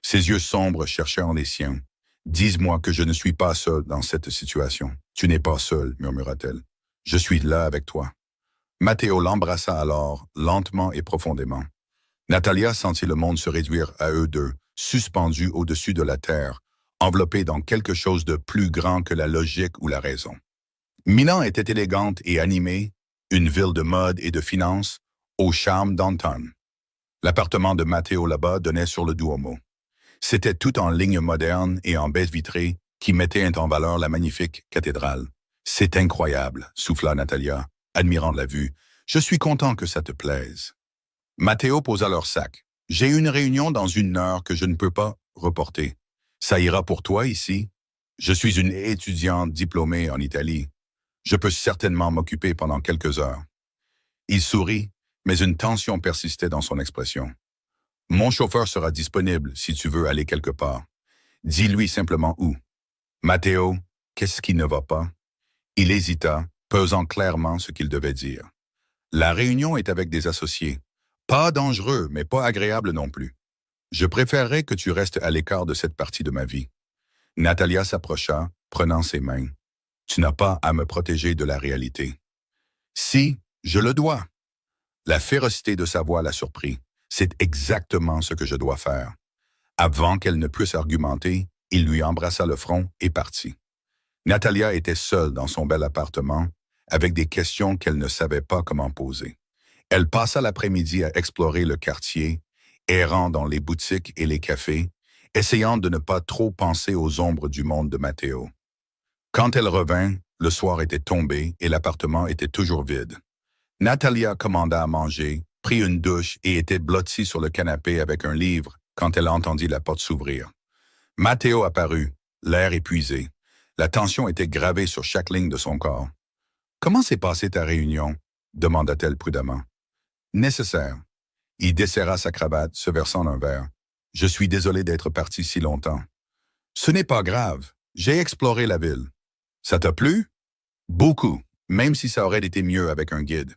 Ses yeux sombres cherchèrent les siens. Dis-moi que je ne suis pas seul dans cette situation. Tu n'es pas seul, murmura-t-elle. Je suis là avec toi. Matteo l'embrassa alors, lentement et profondément. Natalia sentit le monde se réduire à eux deux, suspendus au-dessus de la terre, enveloppés dans quelque chose de plus grand que la logique ou la raison. Milan était élégante et animée, une ville de mode et de finance, au charme d'antan. L'appartement de Matteo là-bas donnait sur le Duomo. C'était tout en lignes modernes et en baies vitrées qui mettaient en valeur la magnifique cathédrale. « C'est incroyable », souffla Natalia, admirant la vue. « Je suis content que ça te plaise. » Matteo posa leur sac. « J'ai une réunion dans 1 heure que je ne peux pas reporter. Ça ira pour toi ici? Je suis une étudiante diplômée en Italie. Je peux certainement m'occuper pendant quelques heures. » Il sourit, mais une tension persistait dans son expression. « Mon chauffeur sera disponible si tu veux aller quelque part. Dis-lui simplement où. » « Matteo, qu'est-ce qui ne va pas? » Il hésita, pesant clairement ce qu'il devait dire. « La réunion est avec des associés. Pas dangereux, mais pas agréable non plus. Je préférerais que tu restes à l'écart de cette partie de ma vie. » Natalia s'approcha, prenant ses mains. « Tu n'as pas à me protéger de la réalité. »« Si, je le dois. » La férocité de sa voix la surprit. « C'est exactement ce que je dois faire. » Avant qu'elle ne puisse argumenter, il lui embrassa le front et partit. Natalia était seule dans son bel appartement, avec des questions qu'elle ne savait pas comment poser. Elle passa l'après-midi à explorer le quartier, errant dans les boutiques et les cafés, essayant de ne pas trop penser aux ombres du monde de Matteo. Quand elle revint, le soir était tombé et l'appartement était toujours vide. Natalia commanda à manger, prit une douche et était blottie sur le canapé avec un livre quand elle entendit la porte s'ouvrir. Matteo apparut, l'air épuisé. La tension était gravée sur chaque ligne de son corps. « Comment s'est passée ta réunion? » demanda-t-elle prudemment. « Nécessaire. » Il desserra sa cravate, se versant un verre. « Je suis désolé d'être parti si longtemps. »« Ce n'est pas grave. J'ai exploré la ville. »« Ça t'a plu? »« Beaucoup, même si ça aurait été mieux avec un guide. »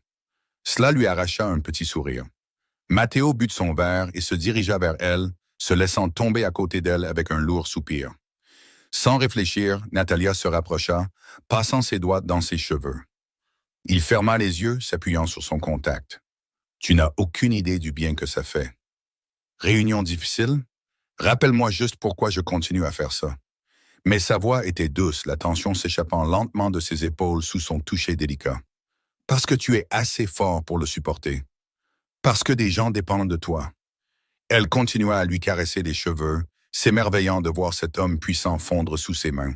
Cela lui arracha un petit sourire. Matteo but de son verre et se dirigea vers elle, se laissant tomber à côté d'elle avec un lourd soupir. Sans réfléchir, Natalia se rapprocha, passant ses doigts dans ses cheveux. Il ferma les yeux, s'appuyant sur son contact. « Tu n'as aucune idée du bien que ça fait. »« Réunion difficile? Rappelle-moi juste pourquoi je continue à faire ça. » Mais sa voix était douce, la tension s'échappant lentement de ses épaules sous son toucher délicat. « Parce que tu es assez fort pour le supporter. Parce que des gens dépendent de toi. » Elle continua à lui caresser les cheveux, s'émerveillant de voir cet homme puissant fondre sous ses mains.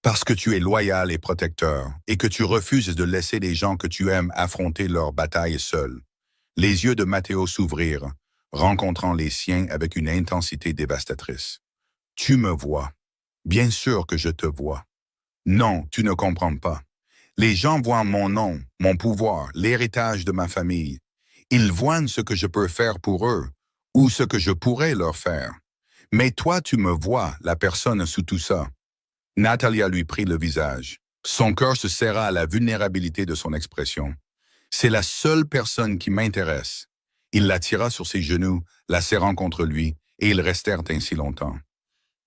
Parce que tu es loyal et protecteur, et que tu refuses de laisser les gens que tu aimes affronter leur bataille seuls. Les yeux de Matteo s'ouvrirent, rencontrant les siens avec une intensité dévastatrice. « Tu me vois. Bien sûr que je te vois. Non, tu ne comprends pas. Les gens voient mon nom, mon pouvoir, l'héritage de ma famille. Ils voient ce que je peux faire pour eux, ou ce que je pourrais leur faire. Mais toi, tu me vois, la personne sous tout ça. » Natalia lui prit le visage. Son cœur se serra à la vulnérabilité de son expression. « C'est la seule personne qui m'intéresse. » Il la tira sur ses genoux, la serrant contre lui, et ils restèrent ainsi longtemps.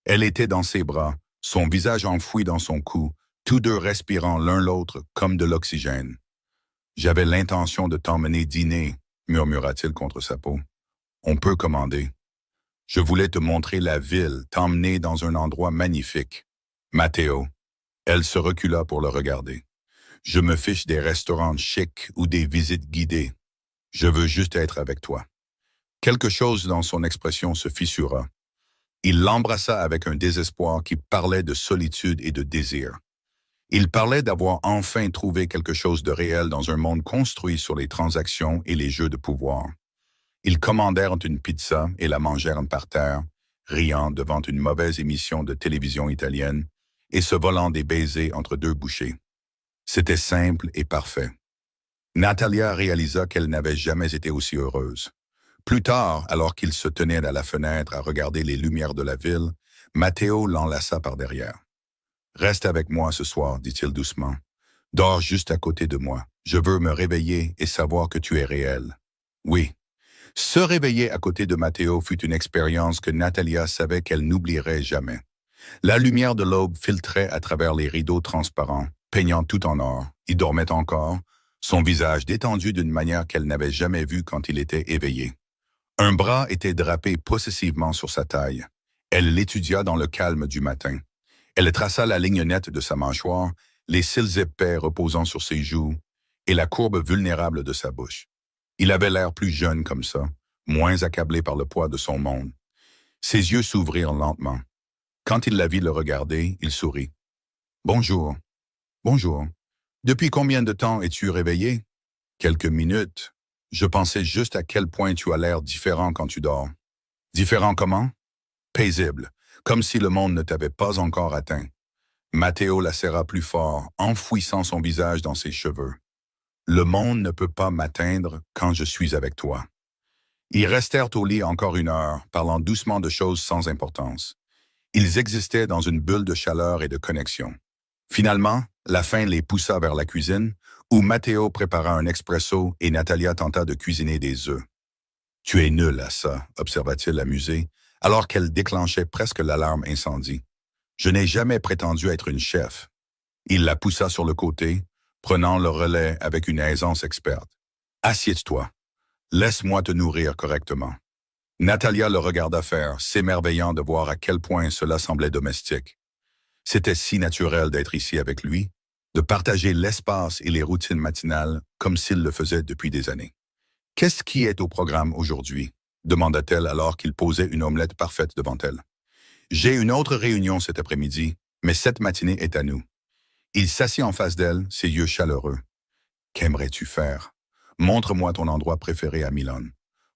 Elle était dans ses bras, son visage enfoui dans son cou, tous deux respirant l'un l'autre comme de l'oxygène. « J'avais l'intention de t'emmener dîner, » murmura-t-il contre sa peau. « On peut commander. » Je voulais te montrer la ville, t'emmener dans un endroit magnifique. Matteo. Elle se recula pour le regarder. Je me fiche des restaurants chics ou des visites guidées. Je veux juste être avec toi. Quelque chose dans son expression se fissura. Il l'embrassa avec un désespoir qui parlait de solitude et de désir. Il parlait d'avoir enfin trouvé quelque chose de réel dans un monde construit sur les transactions et les jeux de pouvoir. Ils commandèrent une pizza et la mangèrent par terre, riant devant une mauvaise émission de télévision italienne et se volant des baisers entre deux bouchées. C'était simple et parfait. Natalia réalisa qu'elle n'avait jamais été aussi heureuse. Plus tard, alors qu'ils se tenaient à la fenêtre à regarder les lumières de la ville, Matteo l'enlaça par derrière. « Reste avec moi ce soir, dit-il doucement. Dors juste à côté de moi. Je veux me réveiller et savoir que tu es réel. » Oui. Se réveiller à côté de Matteo fut une expérience que Natalia savait qu'elle n'oublierait jamais. La lumière de l'aube filtrait à travers les rideaux transparents, peignant tout en or. Il dormait encore, son visage détendu d'une manière qu'elle n'avait jamais vue quand il était éveillé. Un bras était drapé possessivement sur sa taille. Elle l'étudia dans le calme du matin. Elle traça la ligne nette de sa mâchoire, les cils épais reposant sur ses joues et la courbe vulnérable de sa bouche. Il avait l'air plus jeune comme ça, moins accablé par le poids de son monde. Ses yeux s'ouvrirent lentement. Quand il la vit le regarder, il sourit. « Bonjour. »« Bonjour. Depuis combien de temps es-tu réveillé? »« Quelques minutes. Je pensais juste à quel point tu as l'air différent quand tu dors. »« Différent comment? »« Paisible, comme si le monde ne t'avait pas encore atteint. » Matteo la serra plus fort, enfouissant son visage dans ses cheveux. « Le monde ne peut pas m'atteindre quand je suis avec toi. » Ils restèrent au lit encore 1 heure, parlant doucement de choses sans importance. Ils existaient dans une bulle de chaleur et de connexion. Finalement, la faim les poussa vers la cuisine, où Matteo prépara un expresso et Natalia tenta de cuisiner des œufs. « Tu es nul à ça, » observa-t-il amusé, alors qu'elle déclenchait presque l'alarme incendie. « Je n'ai jamais prétendu être une chef. » Il la poussa sur le côté, prenant le relais avec une aisance experte. « Assieds-toi. Laisse-moi te nourrir correctement. » Natalia le regarda faire, s'émerveillant de voir à quel point cela semblait domestique. C'était si naturel d'être ici avec lui, de partager l'espace et les routines matinales comme s'il le faisait depuis des années. « Qu'est-ce qui est au programme aujourd'hui? » demanda-t-elle alors qu'il posait une omelette parfaite devant elle. « J'ai une autre réunion cet après-midi, mais cette matinée est à nous. » Il s'assit en face d'elle, ses yeux chaleureux. « Qu'aimerais-tu faire? Montre-moi ton endroit préféré à Milan.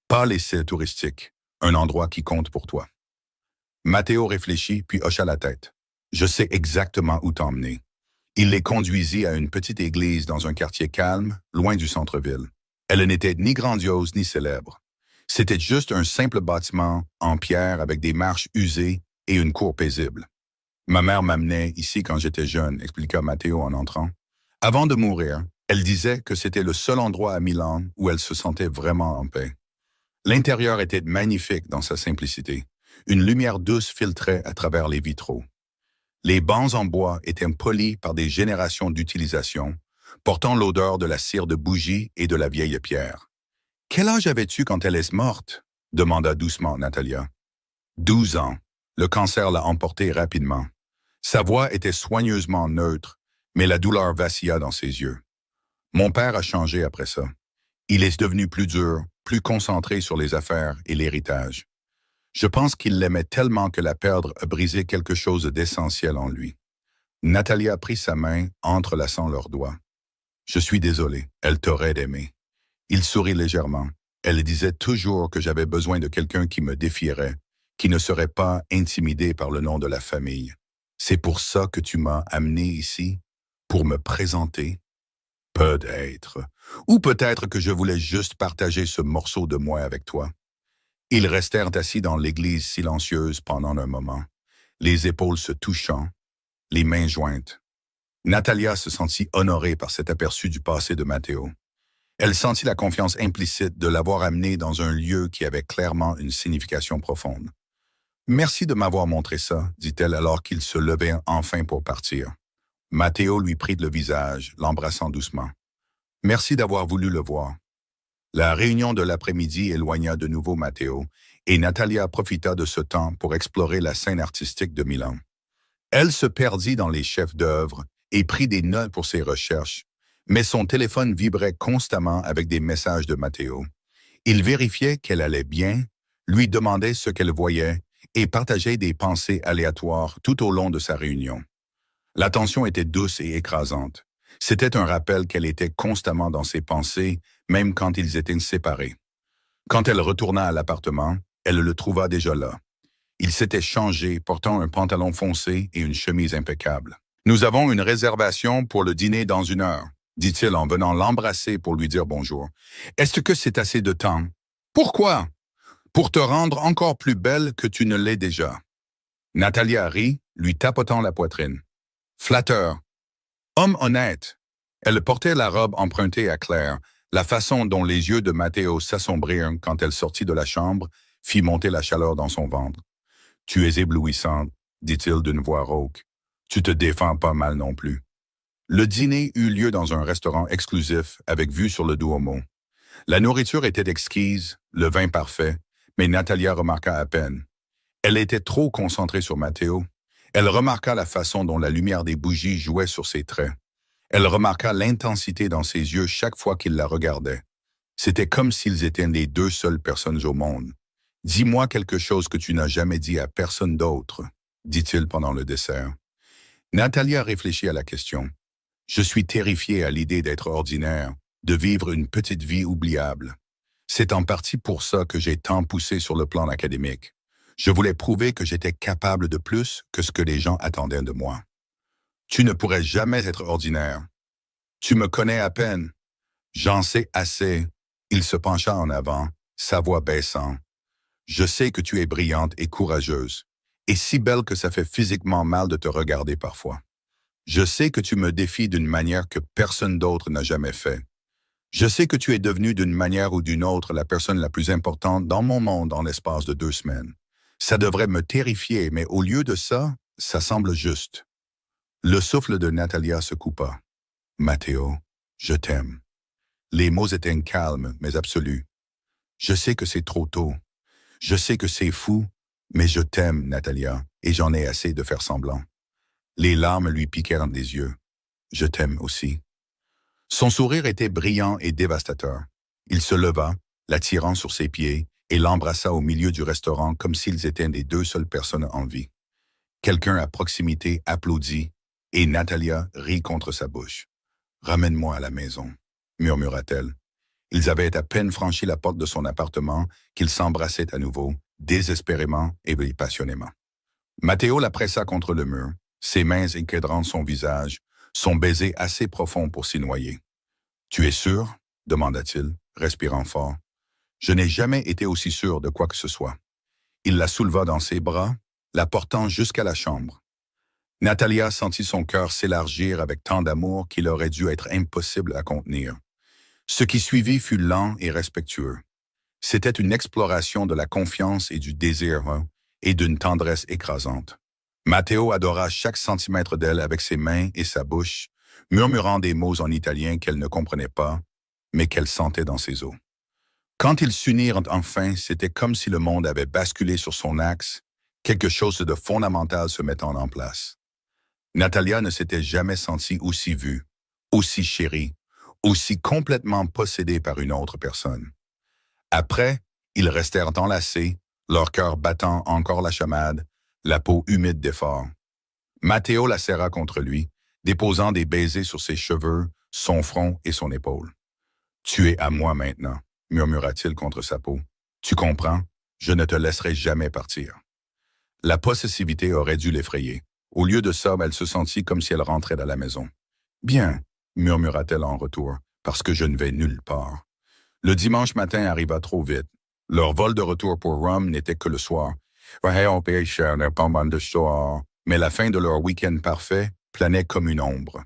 Pas les sites touristiques, un endroit qui compte pour toi. » Matteo réfléchit puis hocha la tête. « Je sais exactement où t'emmener. » Il les conduisit à une petite église dans un quartier calme, loin du centre-ville. Elle n'était ni grandiose ni célèbre. C'était juste un simple bâtiment en pierre avec des marches usées et une cour paisible. « Ma mère m'amenait ici quand j'étais jeune, » expliqua Matteo en entrant. Avant de mourir, elle disait que c'était le seul endroit à Milan où elle se sentait vraiment en paix. L'intérieur était magnifique dans sa simplicité. Une lumière douce filtrait à travers les vitraux. Les bancs en bois étaient polis par des générations d'utilisation, portant l'odeur de la cire de bougie et de la vieille pierre. « Quel âge avais-tu quand elle est morte? » demanda doucement Natalia. « 12 ans. Le cancer l'a emporté rapidement. » Sa voix était soigneusement neutre, mais la douleur vacilla dans ses yeux. « Mon père a changé après ça. Il est devenu plus dur, plus concentré sur les affaires et l'héritage. Je pense qu'il l'aimait tellement que la perdre a brisé quelque chose d'essentiel en lui. » Natalia prit sa main, entrelaçant leurs doigts. « Je suis désolé, elle t'aurait aimé. » Il sourit légèrement. Elle disait toujours que j'avais besoin de quelqu'un qui me défierait, qui ne serait pas intimidé par le nom de la famille. C'est pour ça que tu m'as amené ici, pour me présenter. Peut-être. Ou peut-être que je voulais juste partager ce morceau de moi avec toi. Ils restèrent assis dans l'église silencieuse pendant un moment, les épaules se touchant, les mains jointes. Natalia se sentit honorée par cet aperçu du passé de Matteo. Elle sentit la confiance implicite de l'avoir amené dans un lieu qui avait clairement une signification profonde. « Merci de m'avoir montré ça, » dit-elle alors qu'il se levait enfin pour partir. Matteo lui prit le visage, l'embrassant doucement. « Merci d'avoir voulu le voir. » La réunion de l'après-midi éloigna de nouveau Matteo, et Natalia profita de ce temps pour explorer la scène artistique de Milan. Elle se perdit dans les chefs-d'œuvre et prit des notes pour ses recherches, mais son téléphone vibrait constamment avec des messages de Matteo. Il vérifiait qu'elle allait bien, lui demandait ce qu'elle voyait et partageait des pensées aléatoires tout au long de sa réunion. La tension était douce et écrasante. C'était un rappel qu'elle était constamment dans ses pensées, même quand ils étaient séparés. Quand elle retourna à l'appartement, elle le trouva déjà là. Il s'était changé, portant un pantalon foncé et une chemise impeccable. « Nous avons une réservation pour le dîner dans 1 heure, dit-il en venant l'embrasser pour lui dire bonjour. Est-ce que c'est assez de temps? Pourquoi? Pour te rendre encore plus belle que tu ne l'es déjà. Natalia rit, lui tapotant la poitrine. Flatteur. Homme honnête. Elle portait la robe empruntée à Claire. La façon dont les yeux de Matteo s'assombrirent quand elle sortit de la chambre fit monter la chaleur dans son ventre. Tu es éblouissante, dit-il d'une voix rauque. Tu te défends pas mal non plus. Le dîner eut lieu dans un restaurant exclusif avec vue sur le Duomo. La nourriture était exquise, le vin parfait, mais Natalia remarqua à peine. Elle était trop concentrée sur Matteo. Elle remarqua la façon dont la lumière des bougies jouait sur ses traits. Elle remarqua l'intensité dans ses yeux chaque fois qu'il la regardait. C'était comme s'ils étaient les deux seules personnes au monde. « Dis-moi quelque chose que tu n'as jamais dit à personne d'autre, » dit-il pendant le dessert. Natalia réfléchit à la question. « Je suis terrifiée à l'idée d'être ordinaire, de vivre une petite vie oubliable. C'est en partie pour ça que j'ai tant poussé sur le plan académique. Je voulais prouver que j'étais capable de plus que ce que les gens attendaient de moi. Tu ne pourrais jamais être ordinaire. Tu me connais à peine. J'en sais assez. » Il se pencha en avant, sa voix baissant. « Je sais que tu es brillante et courageuse, et si belle que ça fait physiquement mal de te regarder parfois. Je sais que tu me défies d'une manière que personne d'autre n'a jamais fait. Je sais que tu es devenue d'une manière ou d'une autre la personne la plus importante dans mon monde en l'espace de 2 semaines. Ça devrait me terrifier, mais au lieu de ça, ça semble juste. » Le souffle de Natalia se coupa. « Matteo, je t'aime. » Les mots étaient calmes, mais absolus. « Je sais que c'est trop tôt. Je sais que c'est fou, mais je t'aime, Natalia, et j'en ai assez de faire semblant. » Les larmes lui piquèrent dans les yeux. « Je t'aime aussi. » Son sourire était brillant et dévastateur. Il se leva, l'attirant sur ses pieds, et l'embrassa au milieu du restaurant comme s'ils étaient les 2 seules personnes en vie. Quelqu'un à proximité applaudit, et Natalia rit contre sa bouche. « Ramène-moi à la maison, » murmura-t-elle. Ils avaient à peine franchi la porte de son appartement qu'ils s'embrassaient à nouveau, désespérément et passionnément. Matteo la pressa contre le mur, ses mains encadrant son visage, son baiser assez profond pour s'y noyer. « Tu es sûr? » demanda-t-il, respirant fort. « Je n'ai jamais été aussi sûr de quoi que ce soit. » Il la souleva dans ses bras, la portant jusqu'à la chambre. Natalia sentit son cœur s'élargir avec tant d'amour qu'il aurait dû être impossible à contenir. Ce qui suivit fut lent et respectueux. C'était une exploration de la confiance et du désir, et d'une tendresse écrasante. Matteo adora chaque centimètre d'elle avec ses mains et sa bouche, murmurant des mots en italien qu'elle ne comprenait pas, mais qu'elle sentait dans ses os. Quand ils s'unirent enfin, c'était comme si le monde avait basculé sur son axe, quelque chose de fondamental se mettant en place. Natalia ne s'était jamais sentie aussi vue, aussi chérie, aussi complètement possédée par une autre personne. Après, ils restèrent enlacés, leur cœur battant encore la chamade, la peau humide d'effort. Matteo la serra contre lui, déposant des baisers sur ses cheveux, son front et son épaule. « Tu es à moi maintenant, » murmura-t-il contre sa peau. « Tu comprends? Je ne te laisserai jamais partir. » La possessivité aurait dû l'effrayer. Au lieu de ça, elle se sentit comme si elle rentrait dans la maison. « Bien, » murmura-t-elle en retour, « parce que je ne vais nulle part. » Le dimanche matin arriva trop vite. Leur vol de retour pour Rome n'était que le soir. Mais la fin de leur week-end parfait planait comme une ombre.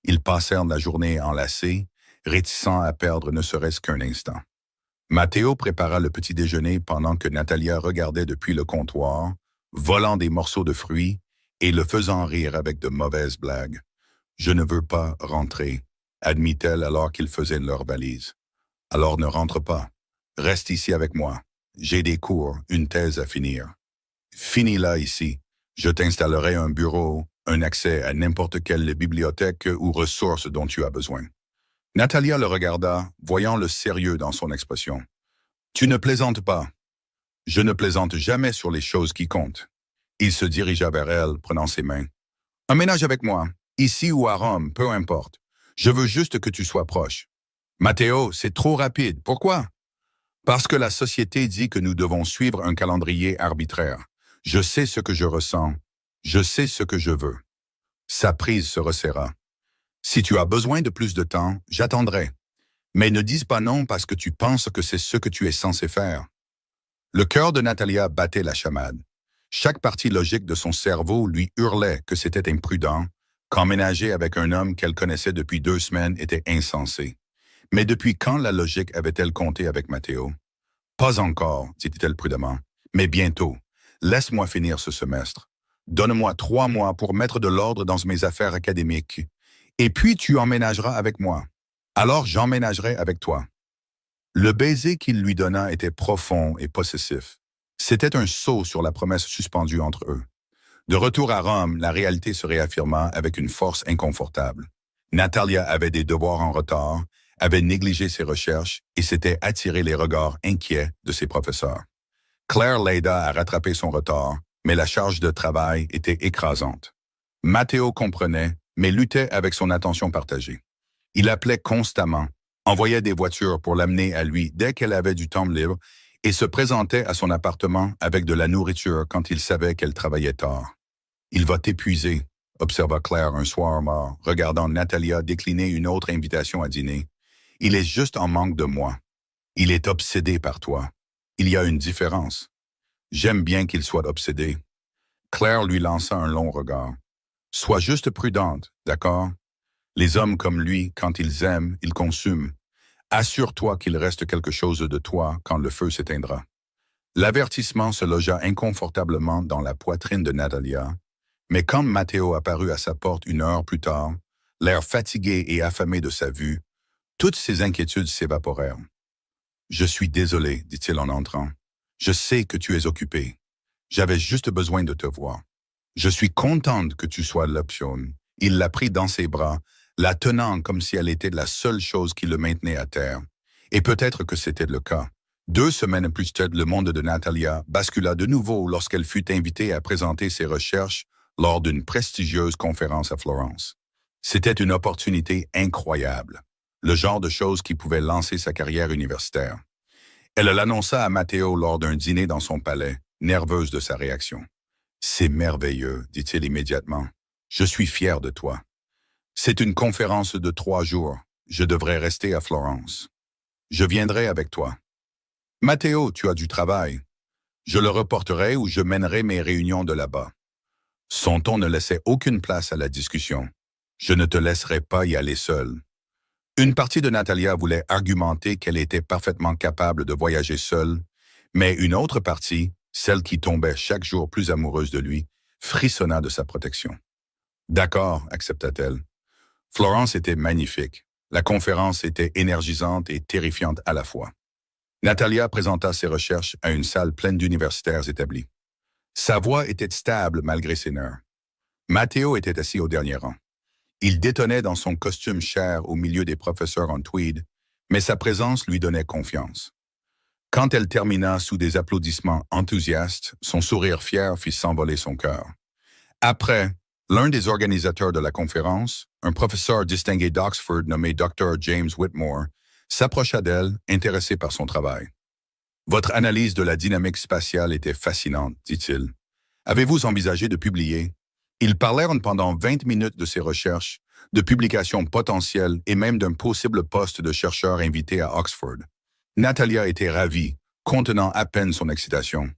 Ils passèrent la journée enlacés, réticents à perdre ne serait-ce qu'un instant. Matteo prépara le petit déjeuner pendant que Natalia regardait depuis le comptoir, volant des morceaux de fruits et le faisant rire avec de mauvaises blagues. « Je ne veux pas rentrer », admit-elle alors qu'ils faisaient leur valise. Alors ne rentre pas. Reste ici avec moi. J'ai des cours, une thèse à finir. Finis-la ici. Je t'installerai un bureau, un accès à n'importe quelle bibliothèque ou ressource dont tu as besoin. Natalia le regarda, voyant le sérieux dans son expression. Tu ne plaisantes pas. Je ne plaisante jamais sur les choses qui comptent. Il se dirigea vers elle, prenant ses mains. Emménage avec moi, ici ou à Rome, peu importe. Je veux juste que tu sois proche. Matteo, c'est trop rapide. Pourquoi? Parce que la société dit que nous devons suivre un calendrier arbitraire. Je sais ce que je ressens. Je sais ce que je veux. Sa prise se resserra. Si tu as besoin de plus de temps, j'attendrai. Mais ne dis pas non parce que tu penses que c'est ce que tu es censé faire. Le cœur de Natalia battait la chamade. Chaque partie logique de son cerveau lui hurlait que c'était imprudent, qu'emménager avec un homme qu'elle connaissait depuis 2 semaines était insensé. Mais depuis quand la logique avait-elle compté avec Matteo? Pas encore, dit-elle prudemment, mais bientôt. Laisse-moi finir ce semestre. Donne-moi 3 mois pour mettre de l'ordre dans mes affaires académiques. Et puis tu emménageras avec moi. Alors j'emménagerai avec toi. Le baiser qu'il lui donna était profond et possessif. C'était un sceau sur la promesse suspendue entre eux. De retour à Rome, la réalité se réaffirma avec une force inconfortable. Natalia avait des devoirs en retard, avait négligé ses recherches et s'était attiré les regards inquiets de ses professeurs. Claire l'aida à rattraper son retard, mais la charge de travail était écrasante. Matteo comprenait, mais luttait avec son attention partagée. Il appelait constamment, envoyait des voitures pour l'amener à lui dès qu'elle avait du temps libre et se présentait à son appartement avec de la nourriture quand il savait qu'elle travaillait tard. « Il va t'épuiser », observa Claire un soir mort, regardant Natalia décliner une autre invitation à dîner. « Il est juste en manque de moi. Il est obsédé par toi. Il y a une différence. J'aime bien qu'il soit obsédé. » Claire lui lança un long regard. « Sois juste prudente, d'accord? Les hommes comme lui, quand ils aiment, ils consument. Assure-toi qu'il reste quelque chose de toi quand le feu s'éteindra. » L'avertissement se logea inconfortablement dans la poitrine de Natalia, mais quand Matteo apparut à sa porte 1 heure plus tard, l'air fatigué et affamé de sa vue, toutes ses inquiétudes s'évaporèrent. « Je suis désolé, dit-il en entrant. Je sais que tu es occupé. J'avais juste besoin de te voir. Je suis contente que tu sois l'option. » Il la prit dans ses bras, la tenant comme si elle était la seule chose qui le maintenait à terre. Et peut-être que c'était le cas. 2 semaines plus tard, le monde de Natalia bascula de nouveau lorsqu'elle fut invitée à présenter ses recherches lors d'une prestigieuse conférence à Florence. C'était une opportunité incroyable, le genre de chose qui pouvait lancer sa carrière universitaire. Elle l'annonça à Matteo lors d'un dîner dans son palais, nerveuse de sa réaction. « C'est merveilleux, dit-il immédiatement. Je suis fier de toi. C'est une conférence de 3 jours. Je devrais rester à Florence. Je viendrai avec toi. Matteo, tu as du travail. Je le reporterai ou je mènerai mes réunions de là-bas. » Son ton ne laissait aucune place à la discussion. Je ne te laisserai pas y aller seul. Une partie de Natalia voulait argumenter qu'elle était parfaitement capable de voyager seule, mais une autre partie, celle qui tombait chaque jour plus amoureuse de lui, frissonna de sa protection. « D'accord, accepta-t-elle. Florence était magnifique. La conférence était énergisante et terrifiante à la fois. Natalia présenta ses recherches à une salle pleine d'universitaires établis. Sa voix était stable malgré ses nerfs. Matteo était assis au dernier rang. Il détonnait dans son costume cher au milieu des professeurs en tweed, mais sa présence lui donnait confiance. Quand elle termina sous des applaudissements enthousiastes, son sourire fier fit s'envoler son cœur. Après, l'un des organisateurs de la conférence, un professeur distingué d'Oxford nommé Dr. James Whitmore, s'approcha d'elle, intéressé par son travail. « Votre analyse de la dynamique spatiale était fascinante, dit-il. Avez-vous envisagé de publier? » Ils parlèrent pendant 20 minutes de ses recherches, de publications potentielles et même d'un possible poste de chercheur invité à Oxford. Natalia était ravie, contenant à peine son excitation.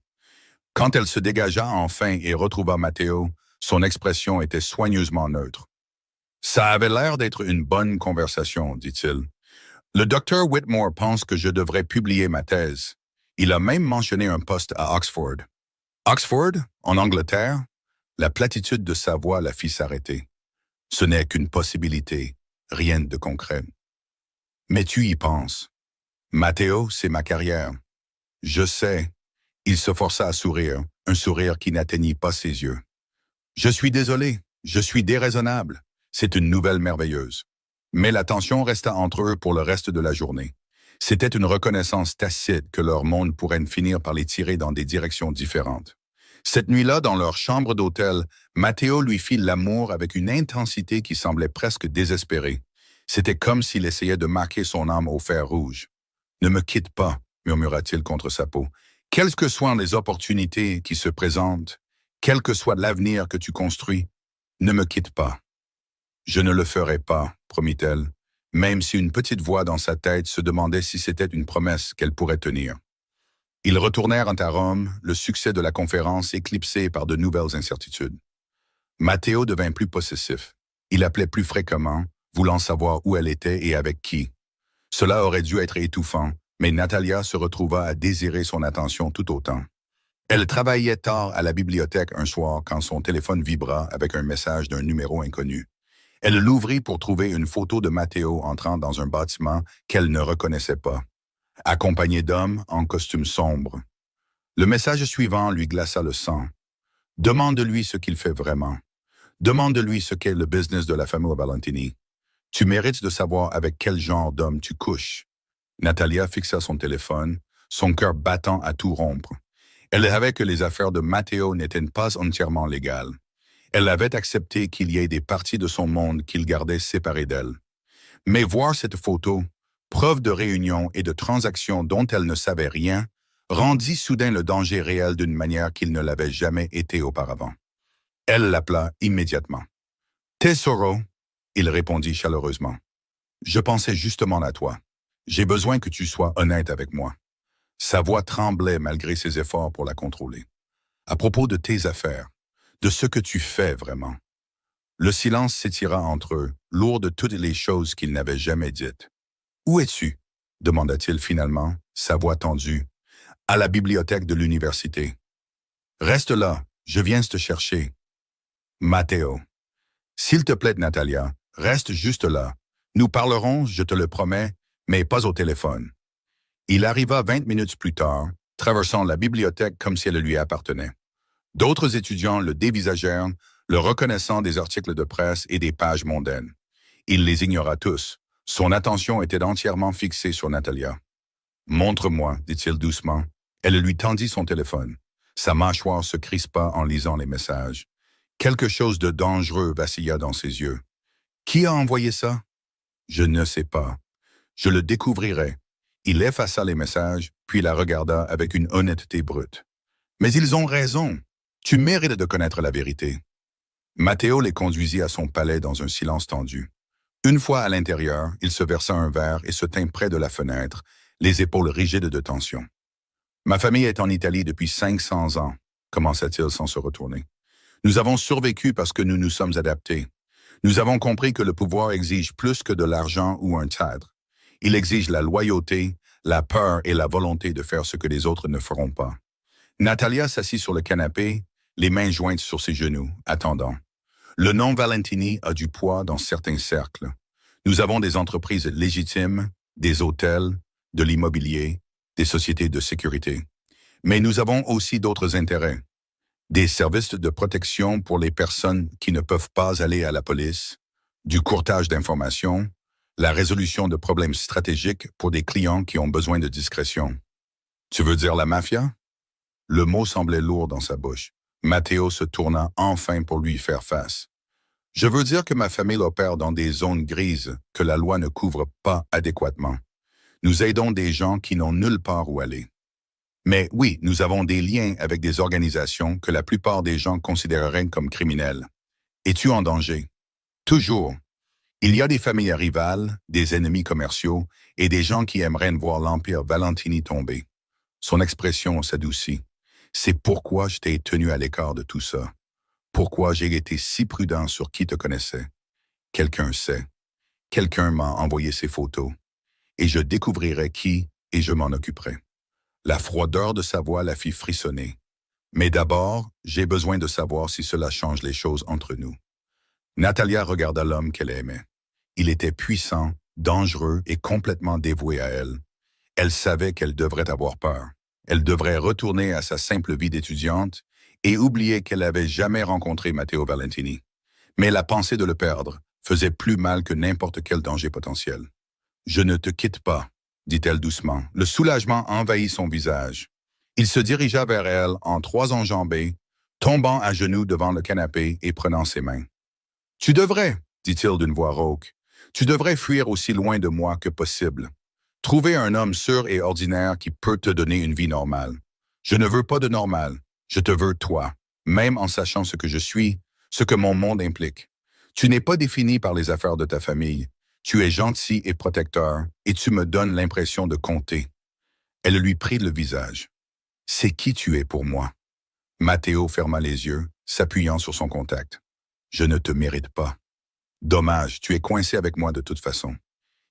Quand elle se dégagea enfin et retrouva Matteo, son expression était soigneusement neutre. « Ça avait l'air d'être une bonne conversation, dit-il. Le docteur Whitmore pense que je devrais publier ma thèse. Il a même mentionné un poste à Oxford. » Oxford, en Angleterre? La platitude de sa voix la fit s'arrêter. Ce n'est qu'une possibilité, rien de concret. « Mais tu y penses. » Matteo, c'est ma carrière. Je sais. Il se força à sourire, un sourire qui n'atteignit pas ses yeux. Je suis désolé, je suis déraisonnable. C'est une nouvelle merveilleuse. Mais la tension resta entre eux pour le reste de la journée. C'était une reconnaissance tacite que leur monde pourrait finir par les tirer dans des directions différentes. Cette nuit-là, dans leur chambre d'hôtel, Matteo lui fit l'amour avec une intensité qui semblait presque désespérée. C'était comme s'il essayait de marquer son âme au fer rouge. « Ne me quitte pas », murmura-t-il contre sa peau. « Quelles que soient les opportunités qui se présentent, quel que soit l'avenir que tu construis, ne me quitte pas. » « Je ne le ferai pas, » promit-elle, même si une petite voix dans sa tête se demandait si c'était une promesse qu'elle pourrait tenir. Ils retournèrent à Rome, le succès de la conférence éclipsé par de nouvelles incertitudes. Matteo devint plus possessif. Il appelait plus fréquemment, voulant savoir où elle était et avec qui. Cela aurait dû être étouffant, mais Natalia se retrouva à désirer son attention tout autant. Elle travaillait tard à la bibliothèque un soir quand son téléphone vibra avec un message d'un numéro inconnu. Elle l'ouvrit pour trouver une photo de Matteo entrant dans un bâtiment qu'elle ne reconnaissait pas, accompagné d'hommes en costume sombre. Le message suivant lui glaça le sang. « Demande-lui ce qu'il fait vraiment. Demande-lui ce qu'est le business de la famille Valentini. Tu mérites de savoir avec quel genre d'homme tu couches. » Natalia fixa son téléphone, son cœur battant à tout rompre. Elle savait que les affaires de Matteo n'étaient pas entièrement légales. Elle avait accepté qu'il y ait des parties de son monde qu'il gardait séparées d'elle. Mais voir cette photo, preuve de réunion et de transaction dont elle ne savait rien, rendit soudain le danger réel d'une manière qu'il ne l'avait jamais été auparavant. Elle l'appela immédiatement. « Tesoro », il répondit chaleureusement. « Je pensais justement à toi. J'ai besoin que tu sois honnête avec moi. » Sa voix tremblait malgré ses efforts pour la contrôler. « À propos de tes affaires, de ce que tu fais vraiment. » Le silence s'étira entre eux, lourd de toutes les choses qu'il n'avait jamais dites. « Où es-tu » demanda-t-il finalement, sa voix tendue. « À la bibliothèque de l'université. »« Reste là, je viens te chercher. »« Matteo. »« S'il te plaît, Natalia, reste juste là. Nous parlerons, je te le promets, mais pas au téléphone. » Il arriva 20 minutes plus tard, traversant la bibliothèque comme si elle lui appartenait. D'autres étudiants le dévisagèrent, le reconnaissant des articles de presse et des pages mondaines. Il les ignora tous. Son attention était entièrement fixée sur Natalia. « Montre-moi, » dit-il doucement. Elle lui tendit son téléphone. Sa mâchoire se crispa en lisant les messages. Quelque chose de dangereux vacilla dans ses yeux. « Qui a envoyé ça? »« Je ne sais pas. Je le découvrirai. » Il effaça les messages, puis la regarda avec une honnêteté brute. « Mais ils ont raison. Tu mérites de connaître la vérité. » Matteo les conduisit à son palais dans un silence tendu. Une fois à l'intérieur, il se versa un verre et se tint près de la fenêtre, les épaules rigides de tension. « Ma famille est en Italie depuis 500 ans, » commença-t-il sans se retourner. « Nous avons survécu parce que nous nous sommes adaptés. Nous avons compris que le pouvoir exige plus que de l'argent ou un titre. Il exige la loyauté, la peur et la volonté de faire ce que les autres ne feront pas. » Natalia s'assit sur le canapé, les mains jointes sur ses genoux, attendant. Le nom Valentini a du poids dans certains cercles. Nous avons des entreprises légitimes, des hôtels, de l'immobilier, des sociétés de sécurité. Mais nous avons aussi d'autres intérêts. Des services de protection pour les personnes qui ne peuvent pas aller à la police, du courtage d'informations, la résolution de problèmes stratégiques pour des clients qui ont besoin de discrétion. Tu veux dire la mafia? Le mot semblait lourd dans sa bouche. Matteo se tourna enfin pour lui faire face. « Je veux dire que ma famille opère dans des zones grises que la loi ne couvre pas adéquatement. Nous aidons des gens qui n'ont nulle part où aller. Mais oui, nous avons des liens avec des organisations que la plupart des gens considéreraient comme criminelles. Es-tu en danger? Toujours. Il y a des familles rivales, des ennemis commerciaux et des gens qui aimeraient voir l'Empire Valentini tomber. » Son expression s'adoucit. « C'est pourquoi je t'ai tenu à l'écart de tout ça. Pourquoi j'ai été si prudent sur qui te connaissait. Quelqu'un sait. Quelqu'un m'a envoyé ces photos. Et je découvrirai qui et je m'en occuperai. » La froideur de sa voix la fit frissonner. « Mais d'abord, j'ai besoin de savoir si cela change les choses entre nous. » Natalia regarda l'homme qu'elle aimait. Il était puissant, dangereux et complètement dévoué à elle. Elle savait qu'elle devrait avoir peur. Elle devrait retourner à sa simple vie d'étudiante et oublier qu'elle n'avait jamais rencontré Matteo Valentini. Mais la pensée de le perdre faisait plus mal que n'importe quel danger potentiel. « Je ne te quitte pas », dit-elle doucement. Le soulagement envahit son visage. Il se dirigea vers elle en trois enjambées, tombant à genoux devant le canapé et prenant ses mains. « Tu devrais, dit-il d'une voix rauque, tu devrais fuir aussi loin de moi que possible. Trouver un homme sûr et ordinaire qui peut te donner une vie normale. Je ne veux pas de normal, je te veux toi, même en sachant ce que je suis, ce que mon monde implique. Tu n'es pas défini par les affaires de ta famille. Tu es gentil et protecteur, et tu me donnes l'impression de compter. » Elle lui prit le visage. « C'est qui tu es pour moi? » Matteo ferma les yeux, s'appuyant sur son contact. « Je ne te mérite pas. Dommage, tu es coincé avec moi de toute façon. »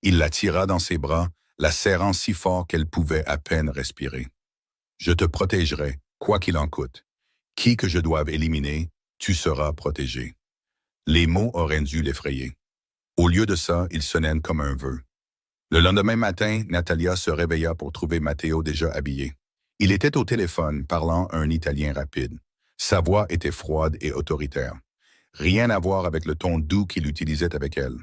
Il la tira dans ses bras, la serrant si fort qu'elle pouvait à peine respirer. « Je te protégerai, quoi qu'il en coûte. Qui que je doive éliminer, tu seras protégé. » Les mots auraient dû l'effrayer. Au lieu de ça, ils sonnaient comme un vœu. Le lendemain matin, Natalia se réveilla pour trouver Matteo déjà habillé. Il était au téléphone, parlant un italien rapide. Sa voix était froide et autoritaire. Rien à voir avec le ton doux qu'il utilisait avec elle.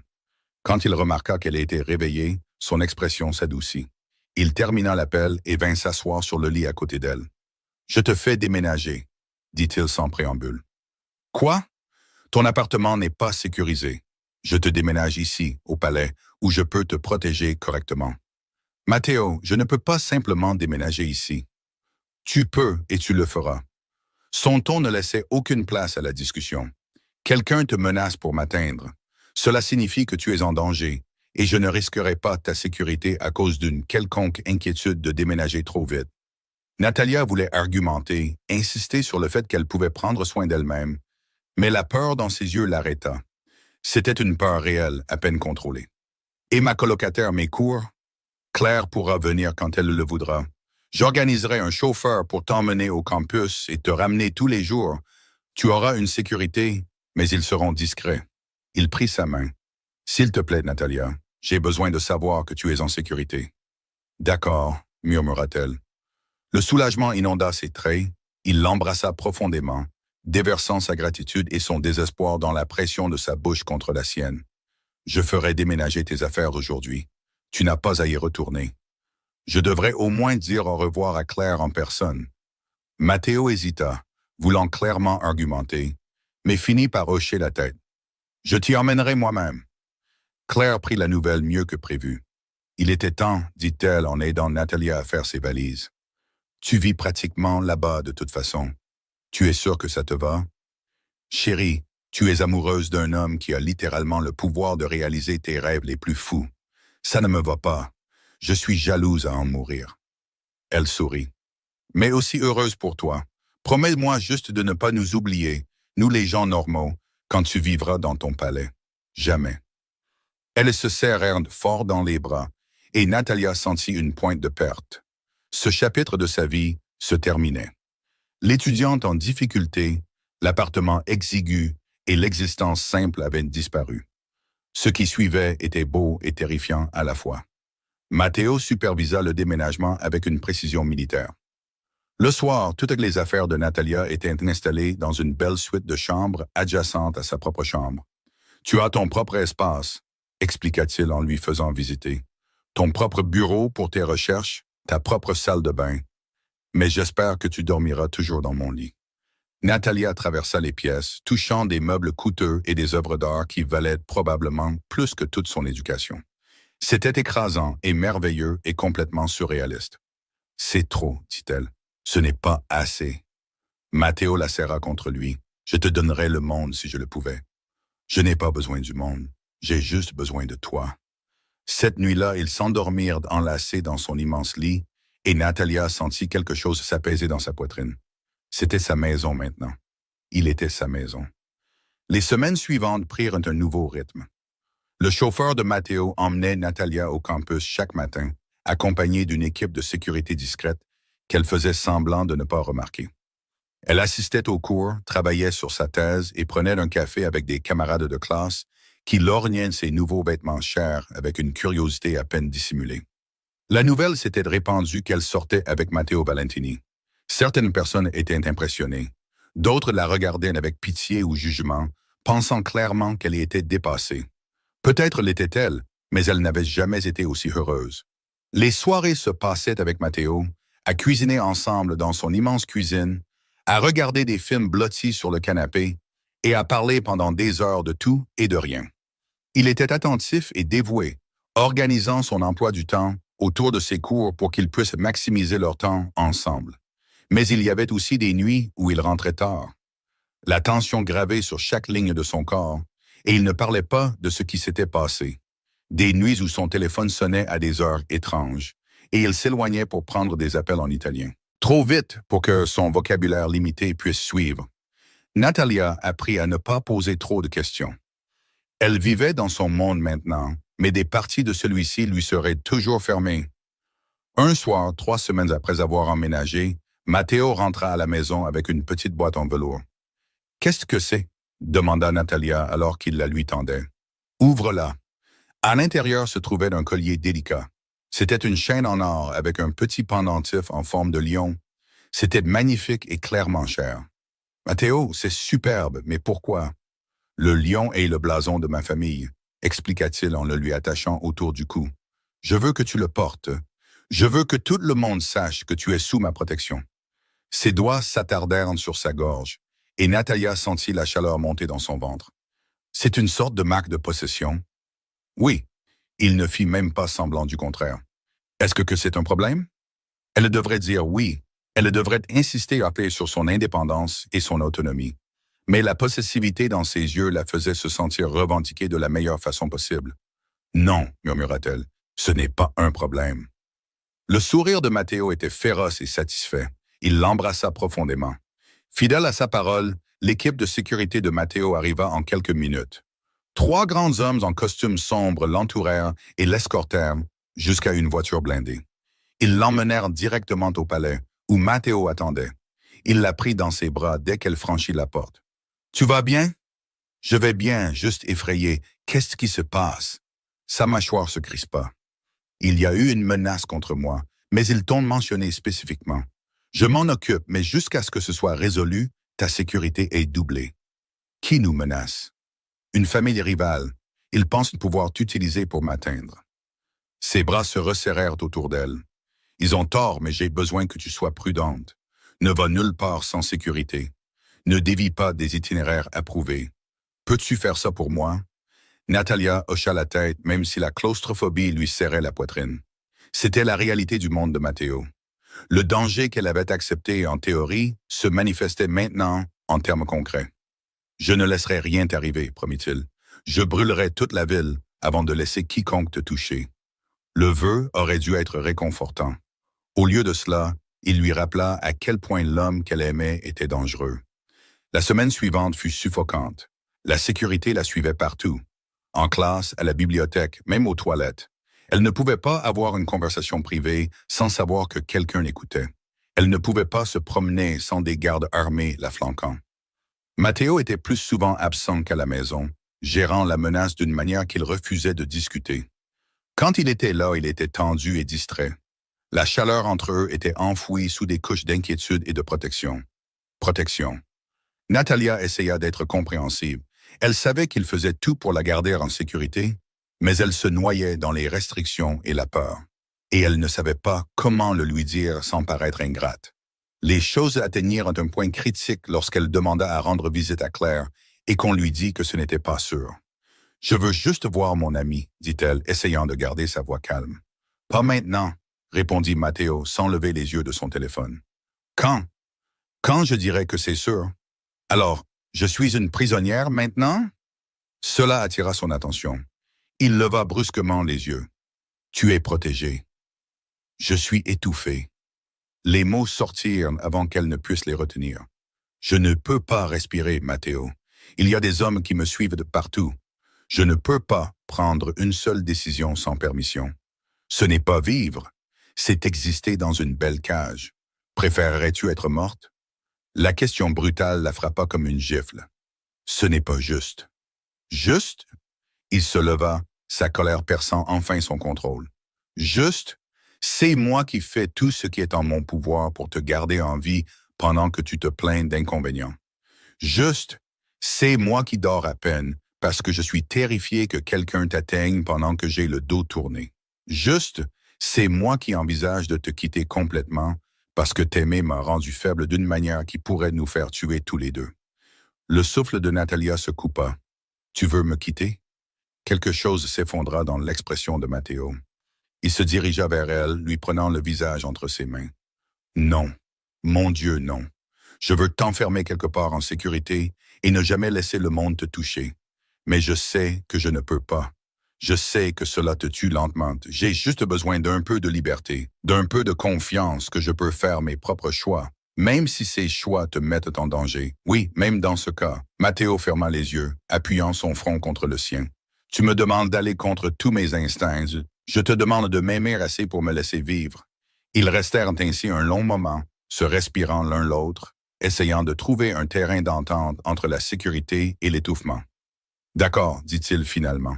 Quand il remarqua qu'elle était réveillée, son expression s'adoucit. Il termina l'appel et vint s'asseoir sur le lit à côté d'elle. « Je te fais déménager, » dit-il sans préambule. « Quoi? Ton appartement n'est pas sécurisé. Je te déménage ici, au palais, où je peux te protéger correctement. »« Matteo, je ne peux pas simplement déménager ici. »« Tu peux et tu le feras. » Son ton ne laissait aucune place à la discussion. « Quelqu'un te menace pour m'atteindre. Cela signifie que tu es en danger, et je ne risquerai pas ta sécurité à cause d'une quelconque inquiétude de déménager trop vite. » Natalia voulait argumenter, insister sur le fait qu'elle pouvait prendre soin d'elle-même, mais la peur dans ses yeux l'arrêta. C'était une peur réelle, à peine contrôlée. « Et ma colocataire m'écourt? Claire pourra venir quand elle le voudra. J'organiserai un chauffeur pour t'emmener au campus et te ramener tous les jours. Tu auras une sécurité, mais ils seront discrets. » Il prit sa main. « S'il te plaît, Natalia, j'ai besoin de savoir que tu es en sécurité. »« D'accord, » murmura-t-elle. Le soulagement inonda ses traits. Il l'embrassa profondément, déversant sa gratitude et son désespoir dans la pression de sa bouche contre la sienne. « Je ferai déménager tes affaires aujourd'hui. Tu n'as pas à y retourner. Je devrais au moins dire au revoir à Claire en personne. » Matteo hésita, voulant clairement argumenter, mais finit par hocher la tête. « Je t'y emmènerai moi-même. » Claire prit la nouvelle mieux que prévu. « Il était temps, dit-elle en aidant Natalia à faire ses valises. Tu vis pratiquement là-bas de toute façon. Tu es sûre que ça te va? Chérie, tu es amoureuse d'un homme qui a littéralement le pouvoir de réaliser tes rêves les plus fous. Ça ne me va pas. Je suis jalouse à en mourir. » Elle sourit. « Mais aussi heureuse pour toi. Promets-moi juste de ne pas nous oublier, nous les gens normaux, quand tu vivras dans ton palais. Jamais. » Elles se serrèrent fort dans les bras, et Natalia sentit une pointe de perte. Ce chapitre de sa vie se terminait. L'étudiante en difficulté, l'appartement exigu et l'existence simple avaient disparu. Ce qui suivait était beau et terrifiant à la fois. Matteo supervisa le déménagement avec une précision militaire. Le soir, toutes les affaires de Natalia étaient installées dans une belle suite de chambres adjacentes à sa propre chambre. « Tu as ton propre espace, » expliqua-t-il en lui faisant visiter. « Ton propre bureau pour tes recherches, ta propre salle de bain. Mais j'espère que tu dormiras toujours dans mon lit. » Natalia traversa les pièces, touchant des meubles coûteux et des œuvres d'art qui valaient probablement plus que toute son éducation. C'était écrasant et merveilleux et complètement surréaliste. « C'est trop, dit-elle. Ce n'est pas assez. » Matteo la serra contre lui. « Je te donnerais le monde si je le pouvais. Je n'ai pas besoin du monde. J'ai juste besoin de toi. » Cette nuit-là, ils s'endormirent enlacés dans son immense lit, et Natalia sentit quelque chose s'apaiser dans sa poitrine. C'était sa maison maintenant. Il était sa maison. Les semaines suivantes prirent un nouveau rythme. Le chauffeur de Matteo emmenait Natalia au campus chaque matin, accompagnée d'une équipe de sécurité discrète qu'elle faisait semblant de ne pas remarquer. Elle assistait aux cours, travaillait sur sa thèse et prenait un café avec des camarades de classe qui lorgnaient ses nouveaux vêtements chers avec une curiosité à peine dissimulée. La nouvelle s'était répandue qu'elle sortait avec Matteo Valentini. Certaines personnes étaient impressionnées. D'autres la regardaient avec pitié ou jugement, pensant clairement qu'elle y était dépassée. Peut-être l'était-elle, mais elle n'avait jamais été aussi heureuse. Les soirées se passaient avec Matteo, à cuisiner ensemble dans son immense cuisine, à regarder des films blottis sur le canapé et à parler pendant des heures de tout et de rien. Il était attentif et dévoué, organisant son emploi du temps autour de ses cours pour qu'ils puissent maximiser leur temps ensemble. Mais il y avait aussi des nuits où il rentrait tard. La tension gravée sur chaque ligne de son corps, et il ne parlait pas de ce qui s'était passé. Des nuits où son téléphone sonnait à des heures étranges, et il s'éloignait pour prendre des appels en italien. Trop vite pour que son vocabulaire limité puisse suivre. Natalia apprit à ne pas poser trop de questions. Elle vivait dans son monde maintenant, mais des parties de celui-ci lui seraient toujours fermées. Un soir, 3 semaines après avoir emménagé, Matteo rentra à la maison avec une petite boîte en velours. « Qu'est-ce que c'est » demanda Natalia alors qu'il la lui tendait. « Ouvre-la. » À l'intérieur se trouvait un collier délicat. C'était une chaîne en or avec un petit pendentif en forme de lion. C'était magnifique et clairement cher. « Matteo, c'est superbe, mais pourquoi ?»« Le lion est le blason de ma famille, » expliqua-t-il en le lui attachant autour du cou. « Je veux que tu le portes. Je veux que tout le monde sache que tu es sous ma protection. » Ses doigts s'attardèrent sur sa gorge, et Natalia sentit la chaleur monter dans son ventre. « C'est une sorte de marque de possession. » « Oui. » Il ne fit même pas semblant du contraire. « Est-ce que c'est un problème? » Elle devrait dire oui. Elle devrait insister à payer sur son indépendance et son autonomie. Mais la possessivité dans ses yeux la faisait se sentir revendiquée de la meilleure façon possible. « Non, » murmura-t-elle, « ce n'est pas un problème. » Le sourire de Matteo était féroce et satisfait. Il l'embrassa profondément. Fidèle à sa parole, l'équipe de sécurité de Matteo arriva en quelques minutes. 3 grands hommes en costume sombre l'entourèrent et l'escortèrent jusqu'à une voiture blindée. Ils l'emmenèrent directement au palais, où Matteo attendait. Il la prit dans ses bras dès qu'elle franchit la porte. « Tu vas bien? »« Je vais bien, juste effrayé. Qu'est-ce qui se passe? » Sa mâchoire se crispa. « Il y a eu une menace contre moi, mais ils t'ont mentionné spécifiquement. Je m'en occupe, mais jusqu'à ce que ce soit résolu, ta sécurité est doublée. » « Qui nous menace? » « Une famille rivale. Ils pensent pouvoir t'utiliser pour m'atteindre. » Ses bras se resserrèrent autour d'elle. « Ils ont tort, mais j'ai besoin que tu sois prudente. Ne va nulle part sans sécurité. Ne dévie pas des itinéraires approuvés. Peux-tu faire ça pour moi? » Natalia hocha la tête, même si la claustrophobie lui serrait la poitrine. C'était la réalité du monde de Matteo. Le danger qu'elle avait accepté en théorie se manifestait maintenant en termes concrets. « Je ne laisserai rien t'arriver, promit-il. Je brûlerai toute la ville avant de laisser quiconque te toucher. » Le vœu aurait dû être réconfortant. Au lieu de cela, il lui rappela à quel point l'homme qu'elle aimait était dangereux. La semaine suivante fut suffocante. La sécurité la suivait partout. En classe, à la bibliothèque, même aux toilettes. Elle ne pouvait pas avoir une conversation privée sans savoir que quelqu'un l'écoutait. Elle ne pouvait pas se promener sans des gardes armés la flanquant. Matteo était plus souvent absent qu'à la maison, gérant la menace d'une manière qu'il refusait de discuter. Quand il était là, il était tendu et distrait. La chaleur entre eux était enfouie sous des couches d'inquiétude et de protection. Protection. Natalia essaya d'être compréhensive. Elle savait qu'il faisait tout pour la garder en sécurité, mais elle se noyait dans les restrictions et la peur. Et elle ne savait pas comment le lui dire sans paraître ingrate. Les choses atteignirent un point critique lorsqu'elle demanda à rendre visite à Claire et qu'on lui dit que ce n'était pas sûr. « Je veux juste voir mon ami, » dit-elle, essayant de garder sa voix calme. « Pas maintenant, » répondit Matteo sans lever les yeux de son téléphone. « Quand? Quand je dirais que c'est sûr? Alors, je suis une prisonnière maintenant? » Cela attira son attention. Il leva brusquement les yeux. « Tu es protégé. » « Je suis étouffé. » Les mots sortirent avant qu'elle ne puisse les retenir. « Je ne peux pas respirer, Matteo. Il y a des hommes qui me suivent de partout. Je ne peux pas prendre une seule décision sans permission. Ce n'est pas vivre, c'est exister dans une belle cage. Préférerais-tu être morte? » La question brutale la frappa comme une gifle. « Ce n'est pas juste. »« Juste? » Il se leva, sa colère perçant enfin son contrôle. « Juste? C'est moi qui fais tout ce qui est en mon pouvoir pour te garder en vie pendant que tu te plains d'inconvénients. Juste, c'est moi qui dors à peine parce que je suis terrifié que quelqu'un t'atteigne pendant que j'ai le dos tourné. Juste, c'est moi qui envisage de te quitter complètement parce que t'aimer m'a rendu faible d'une manière qui pourrait nous faire tuer tous les deux. Le souffle de Natalia se coupa. Tu veux me quitter? Quelque chose s'effondra dans l'expression de Matteo. Il se dirigea vers elle, lui prenant le visage entre ses mains. Non. Mon Dieu, non. Je veux t'enfermer quelque part en sécurité et ne jamais laisser le monde te toucher. Mais je sais que je ne peux pas. Je sais que cela te tue lentement. J'ai juste besoin d'un peu de liberté, d'un peu de confiance que je peux faire mes propres choix, même si ces choix te mettent en danger. Oui, même dans ce cas. Matteo ferma les yeux, appuyant son front contre le sien. Tu me demandes d'aller contre tous mes instincts. Je te demande de m'aimer assez pour me laisser vivre. Ils restèrent ainsi un long moment, se respirant l'un l'autre, essayant de trouver un terrain d'entente entre la sécurité et l'étouffement. D'accord, dit-il finalement.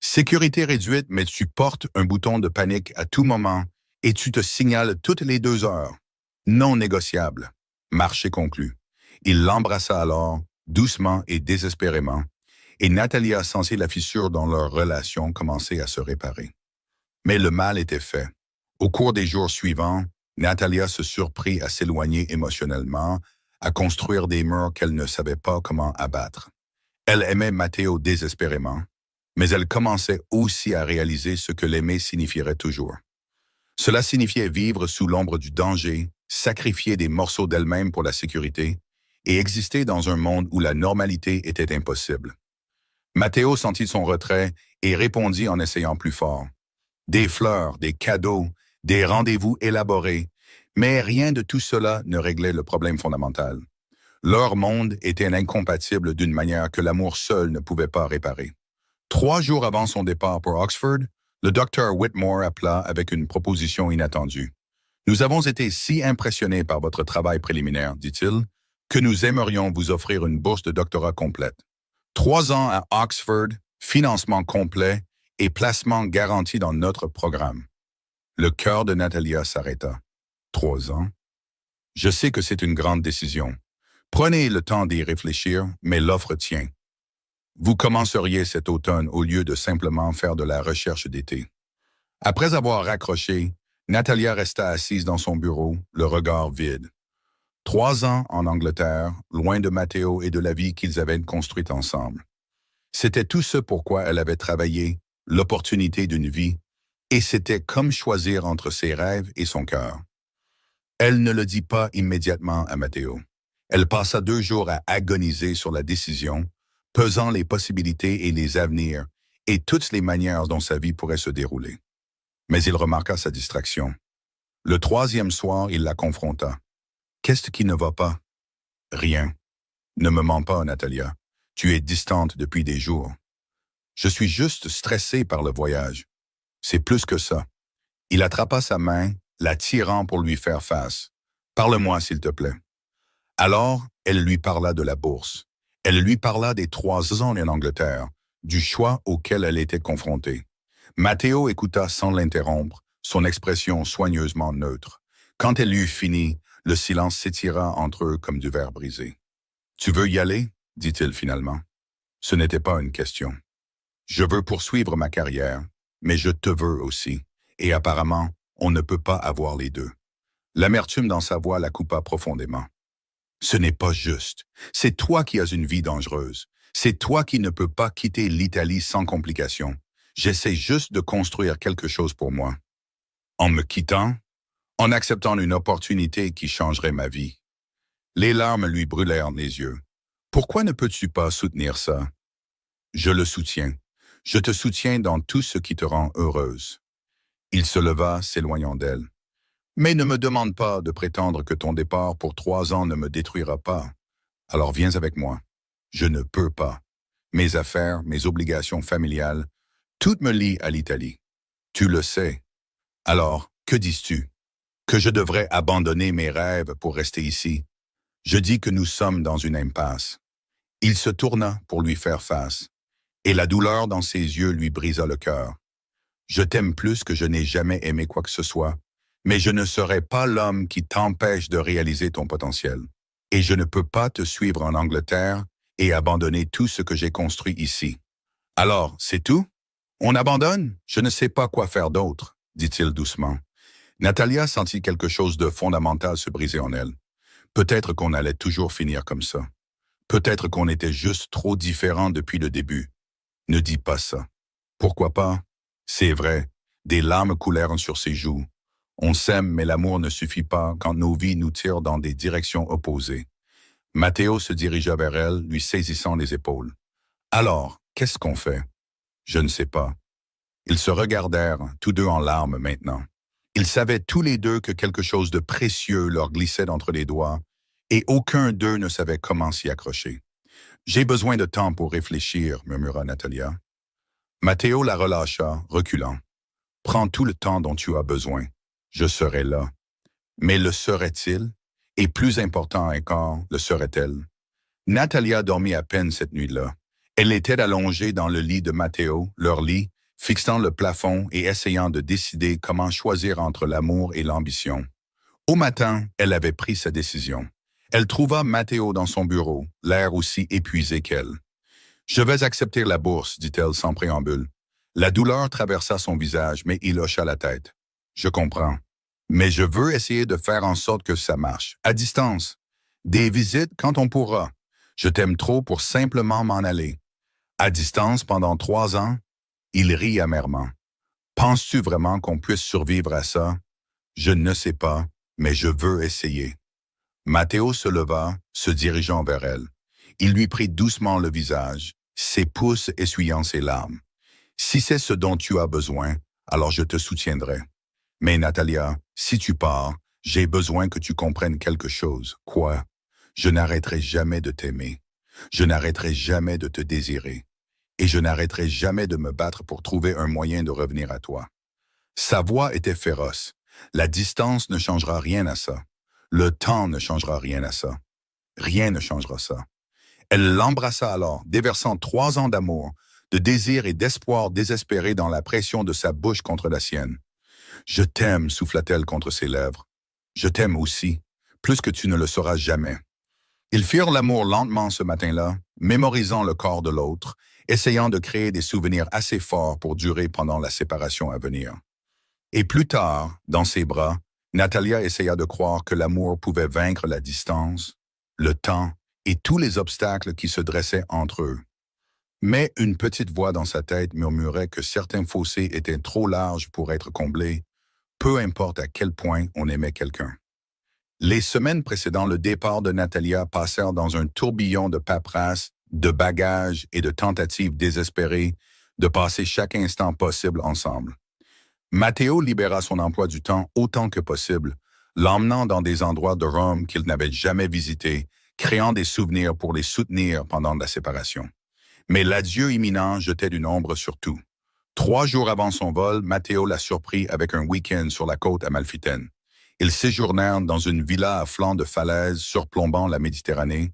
Sécurité réduite, mais tu portes un bouton de panique à tout moment et tu te signales toutes les 2 heures. Non négociable. Marché conclu. Il l'embrassa alors, doucement et désespérément, et Natalia sentit la fissure dans leur relation commencer à se réparer. Mais le mal était fait. Au cours des jours suivants, Natalia se surprit à s'éloigner émotionnellement, à construire des murs qu'elle ne savait pas comment abattre. Elle aimait Matteo désespérément, mais elle commençait aussi à réaliser ce que l'aimer signifierait toujours. Cela signifiait vivre sous l'ombre du danger, sacrifier des morceaux d'elle-même pour la sécurité et exister dans un monde où la normalité était impossible. Matteo sentit son retrait et répondit en essayant plus fort. Des fleurs, des cadeaux, des rendez-vous élaborés, mais rien de tout cela ne réglait le problème fondamental. Leur monde était incompatible d'une manière que l'amour seul ne pouvait pas réparer. 3 jours avant son départ pour Oxford, le docteur Whitmore appela avec une proposition inattendue. « Nous avons été si impressionnés par votre travail préliminaire, dit-il, que nous aimerions vous offrir une bourse de doctorat complète. 3 ans à Oxford, financement complet et placement garanti dans notre programme. » Le cœur de Natalia s'arrêta. 3 ans? Je sais que c'est une grande décision. Prenez le temps d'y réfléchir, mais l'offre tient. Vous commenceriez cet automne au lieu de simplement faire de la recherche d'été. Après avoir raccroché, Natalia resta assise dans son bureau, le regard vide. 3 ans en Angleterre, loin de Matteo et de la vie qu'ils avaient construite ensemble. C'était tout ce pourquoi elle avait travaillé, l'opportunité d'une vie, et c'était comme choisir entre ses rêves et son cœur. Elle ne le dit pas immédiatement à Matteo. Elle passa 2 jours à agoniser sur la décision, pesant les possibilités et les avenirs, et toutes les manières dont sa vie pourrait se dérouler. Mais il remarqua sa distraction. Le 3e soir, il la confronta. « Qu'est-ce qui ne va pas? »« Rien. Ne me mens pas, Natalia. Tu es distante depuis des jours. Je suis juste stressé par le voyage. C'est plus que ça. » Il attrapa sa main, la tirant pour lui faire face. « Parle-moi, s'il te plaît. » Alors, elle lui parla de la bourse. Elle lui parla des 3 ans en Angleterre, du choix auquel elle était confrontée. Matteo écouta sans l'interrompre, son expression soigneusement neutre. Quand elle eut fini, le silence s'étira entre eux comme du verre brisé. « Tu veux y aller? » dit-il finalement. Ce n'était pas une question. « Je veux poursuivre ma carrière, mais je te veux aussi. Et apparemment, on ne peut pas avoir les deux. » L'amertume dans sa voix la coupa profondément. « Ce n'est pas juste. C'est toi qui as une vie dangereuse. C'est toi qui ne peux pas quitter l'Italie sans complications. J'essaie juste de construire quelque chose pour moi. En me quittant, en acceptant une opportunité qui changerait ma vie. » Les larmes lui brûlèrent les yeux. « Pourquoi ne peux-tu pas soutenir ça? »« Je le soutiens. Je te soutiens dans tout ce qui te rend heureuse. » Il se leva, s'éloignant d'elle. « Mais ne me demande pas de prétendre que ton départ pour 3 ans ne me détruira pas. Alors viens avec moi. Je ne peux pas. Mes affaires, mes obligations familiales, tout me lie à l'Italie. Tu le sais. Alors, que dis-tu? Que je devrais abandonner mes rêves pour rester ici? Je dis que nous sommes dans une impasse. » Il se tourna pour lui faire face, et la douleur dans ses yeux lui brisa le cœur. Je t'aime plus que je n'ai jamais aimé quoi que ce soit, mais je ne serai pas l'homme qui t'empêche de réaliser ton potentiel. Et je ne peux pas te suivre en Angleterre et abandonner tout ce que j'ai construit ici. Alors, c'est tout? On abandonne? Je ne sais pas quoi faire d'autre, dit-il doucement. Natalia sentit quelque chose de fondamental se briser en elle. Peut-être qu'on allait toujours finir comme ça. Peut-être qu'on était juste trop différents depuis le début. Ne dis pas ça. Pourquoi pas? C'est vrai, des larmes coulèrent sur ses joues. On s'aime, mais l'amour ne suffit pas quand nos vies nous tirent dans des directions opposées. Matteo se dirigea vers elle, lui saisissant les épaules. Alors, qu'est-ce qu'on fait? Je ne sais pas. Ils se regardèrent, tous deux en larmes maintenant. Ils savaient tous les deux que quelque chose de précieux leur glissait d'entre les doigts, et aucun d'eux ne savait comment s'y accrocher. J'ai besoin de temps pour réfléchir, murmura Natalia. Matteo la relâcha, reculant. Prends tout le temps dont tu as besoin. Je serai là. Mais le serait-il? Et plus important encore, le serait-elle? Natalia dormit à peine cette nuit-là. Elle était allongée dans le lit de Matteo, leur lit, fixant le plafond et essayant de décider comment choisir entre l'amour et l'ambition. Au matin, elle avait pris sa décision. Elle trouva Matteo dans son bureau, l'air aussi épuisé qu'elle. « Je vais accepter la bourse, dit-elle sans préambule. La douleur traversa son visage, mais il hocha la tête. « Je comprends. Mais je veux essayer de faire en sorte que ça marche, à distance. Des visites quand on pourra. Je t'aime trop pour simplement m'en aller. À distance pendant 3 ans? » Il rit amèrement. « Penses-tu vraiment qu'on puisse survivre à ça? Je ne sais pas, mais je veux essayer. » Matteo se leva, se dirigeant vers elle. Il lui prit doucement le visage, ses pouces essuyant ses larmes. « Si c'est ce dont tu as besoin, alors je te soutiendrai. Mais Natalia, si tu pars, j'ai besoin que tu comprennes quelque chose. Quoi? Je n'arrêterai jamais de t'aimer. Je n'arrêterai jamais de te désirer. Et je n'arrêterai jamais de me battre pour trouver un moyen de revenir à toi. » Sa voix était féroce. La distance ne changera rien à ça. Le temps ne changera rien à ça. Rien ne changera ça. Elle l'embrassa alors, déversant 3 ans d'amour, de désir et d'espoir désespéré dans la pression de sa bouche contre la sienne. « Je t'aime, souffla-t-elle contre ses lèvres. Je t'aime aussi, plus que tu ne le sauras jamais. » Ils firent l'amour lentement ce matin-là, mémorisant le corps de l'autre, essayant de créer des souvenirs assez forts pour durer pendant la séparation à venir. Et plus tard, dans ses bras, Natalia essaya de croire que l'amour pouvait vaincre la distance, le temps et tous les obstacles qui se dressaient entre eux. Mais une petite voix dans sa tête murmurait que certains fossés étaient trop larges pour être comblés, peu importe à quel point on aimait quelqu'un. Les semaines précédant le départ de Natalia passèrent dans un tourbillon de paperasse, de bagages et de tentatives désespérées de passer chaque instant possible ensemble. Matteo libéra son emploi du temps autant que possible, l'emmenant dans des endroits de Rome qu'il n'avait jamais visités, créant des souvenirs pour les soutenir pendant la séparation. Mais l'adieu imminent jetait une ombre sur tout. 3 jours avant son vol, Matteo la surprit avec un week-end sur la côte amalfitaine. Ils séjournèrent dans une villa à flanc de falaise surplombant la Méditerranée,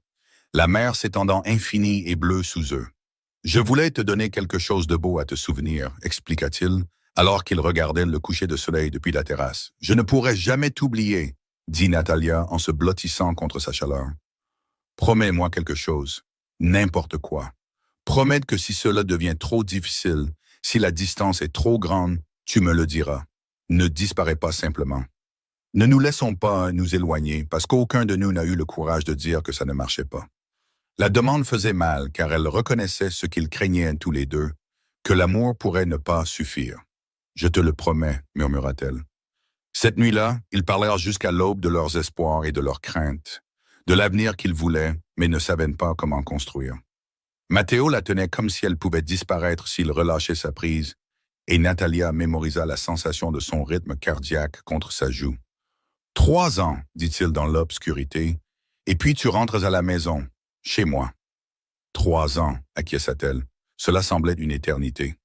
la mer s'étendant infinie et bleue sous eux. « Je voulais te donner quelque chose de beau à te souvenir, » expliqua-t-il, alors qu'il regardait le coucher de soleil depuis la terrasse. « Je ne pourrai jamais t'oublier, » dit Natalia en se blottissant contre sa chaleur. « Promets-moi quelque chose, n'importe quoi. Promets que si cela devient trop difficile, si la distance est trop grande, tu me le diras. Ne disparais pas simplement. Ne nous laissons pas nous éloigner parce qu'aucun de nous n'a eu le courage de dire que ça ne marchait pas. » La demande faisait mal car elle reconnaissait ce qu'ils craignaient tous les deux, que l'amour pourrait ne pas suffire. « Je te le promets, » murmura-t-elle. Cette nuit-là, ils parlèrent jusqu'à l'aube de leurs espoirs et de leurs craintes, de l'avenir qu'ils voulaient, mais ne savaient pas comment construire. Matteo la tenait comme si elle pouvait disparaître s'il relâchait sa prise, et Natalia mémorisa la sensation de son rythme cardiaque contre sa joue. « 3 ans, dit-il dans l'obscurité, et puis tu rentres à la maison, chez moi. »« 3 ans, acquiesça-t-elle. Cela semblait une éternité.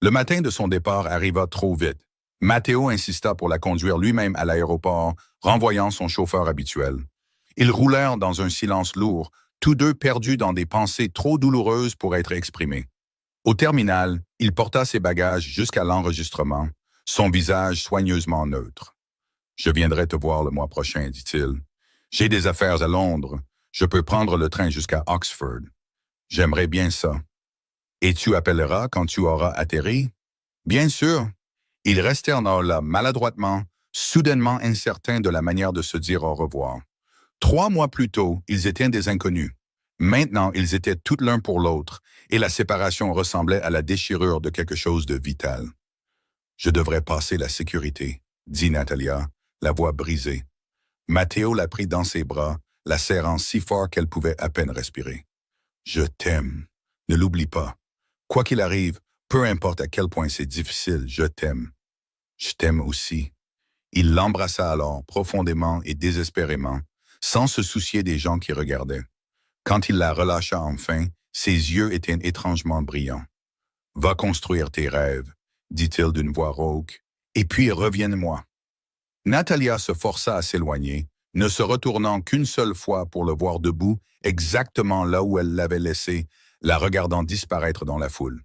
Le matin de son départ arriva trop vite. Matteo insista pour la conduire lui-même à l'aéroport, renvoyant son chauffeur habituel. Ils roulèrent dans un silence lourd, tous deux perdus dans des pensées trop douloureuses pour être exprimées. Au terminal, Il porta ses bagages jusqu'à l'enregistrement, son visage soigneusement neutre. « Je viendrai te voir le mois prochain, dit-il. J'ai des affaires à Londres. Je peux prendre le train jusqu'à Oxford. J'aimerais bien ça. Et tu appelleras quand tu auras atterri? Bien sûr. » Ils restèrent là maladroitement, soudainement incertains de la manière de se dire au revoir. 3 mois plus tôt, ils étaient des inconnus. Maintenant, ils étaient tout l'un pour l'autre, et la séparation ressemblait à la déchirure de quelque chose de vital. « Je devrais passer la sécurité, » dit Natalia, la voix brisée. Matteo la prit dans ses bras, la serrant si fort qu'elle pouvait à peine respirer. « Je t'aime. Ne l'oublie pas. Quoi qu'il arrive, peu importe à quel point c'est difficile, je t'aime. »« Je t'aime aussi. » Il l'embrassa alors, profondément et désespérément, sans se soucier des gens qui regardaient. Quand il la relâcha enfin, ses yeux étaient étrangement brillants. « Va construire tes rêves, » dit-il d'une voix rauque, « et puis reviens-moi. » Natalia se força à s'éloigner, ne se retournant qu'une seule fois pour le voir debout, exactement là où elle l'avait laissé, la regardant disparaître dans la foule.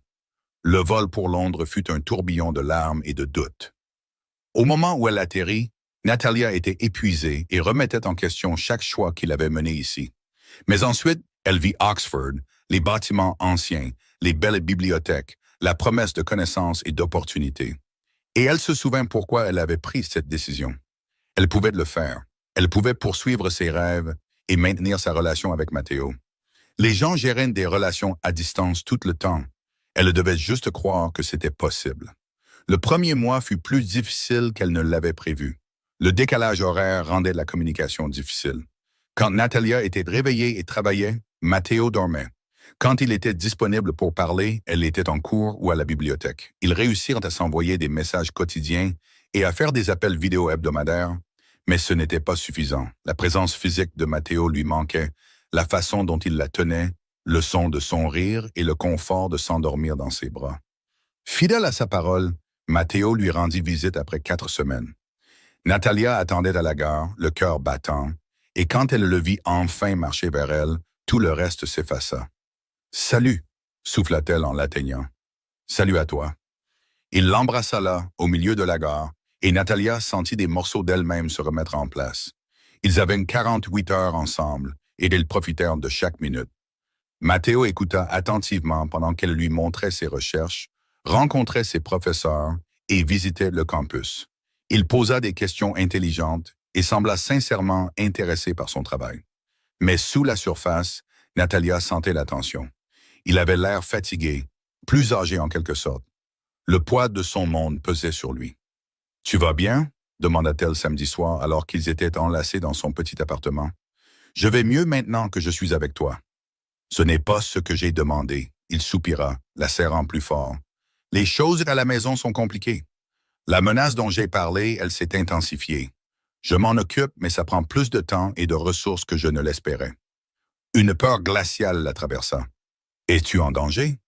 Le vol pour Londres fut un tourbillon de larmes et de doutes. Au moment où elle atterrit, Natalia était épuisée et remettait en question chaque choix qui l'avait menée ici. Mais ensuite, elle vit Oxford, les bâtiments anciens, les belles bibliothèques, la promesse de connaissances et d'opportunités. Et elle se souvint pourquoi elle avait pris cette décision. Elle pouvait le faire. Elle pouvait poursuivre ses rêves et maintenir sa relation avec Matteo. Les gens géraient des relations à distance tout le temps. Elle devait juste croire que c'était possible. Le premier mois fut plus difficile qu'elle ne l'avait prévu. Le décalage horaire rendait la communication difficile. Quand Natalia était réveillée et travaillait, Matteo dormait. Quand il était disponible pour parler, elle était en cours ou à la bibliothèque. Ils réussirent à s'envoyer des messages quotidiens et à faire des appels vidéo hebdomadaires, mais ce n'était pas suffisant. La présence physique de Matteo lui manquait, la façon dont il la tenait, le son de son rire et le confort de s'endormir dans ses bras. Fidèle à sa parole, Matteo lui rendit visite après 4 semaines. Natalia attendait à la gare, le cœur battant, et quand elle le vit enfin marcher vers elle, tout le reste s'effaça. « Salut !» souffla-t-elle en l'atteignant. « Salut à toi. » Il l'embrassa là, au milieu de la gare, et Natalia sentit des morceaux d'elle-même se remettre en place. Ils avaient 48 heures ensemble, et ils profitèrent de chaque minute. Matteo écouta attentivement pendant qu'elle lui montrait ses recherches, rencontrait ses professeurs et visitait le campus. Il posa des questions intelligentes et sembla sincèrement intéressé par son travail. Mais sous la surface, Natalia sentait la tension. Il avait l'air fatigué, plus âgé en quelque sorte. Le poids de son monde pesait sur lui. « Tu vas bien ?» demanda-t-elle samedi soir alors qu'ils étaient enlacés dans son petit appartement. « Je vais mieux maintenant que je suis avec toi. » « Ce n'est pas ce que j'ai demandé. » Il soupira, la serrant plus fort. « Les choses à la maison sont compliquées. La menace dont j'ai parlé, elle s'est intensifiée. Je m'en occupe, mais ça prend plus de temps et de ressources que je ne l'espérais. » Une peur glaciale la traversa. « Es-tu en danger? »«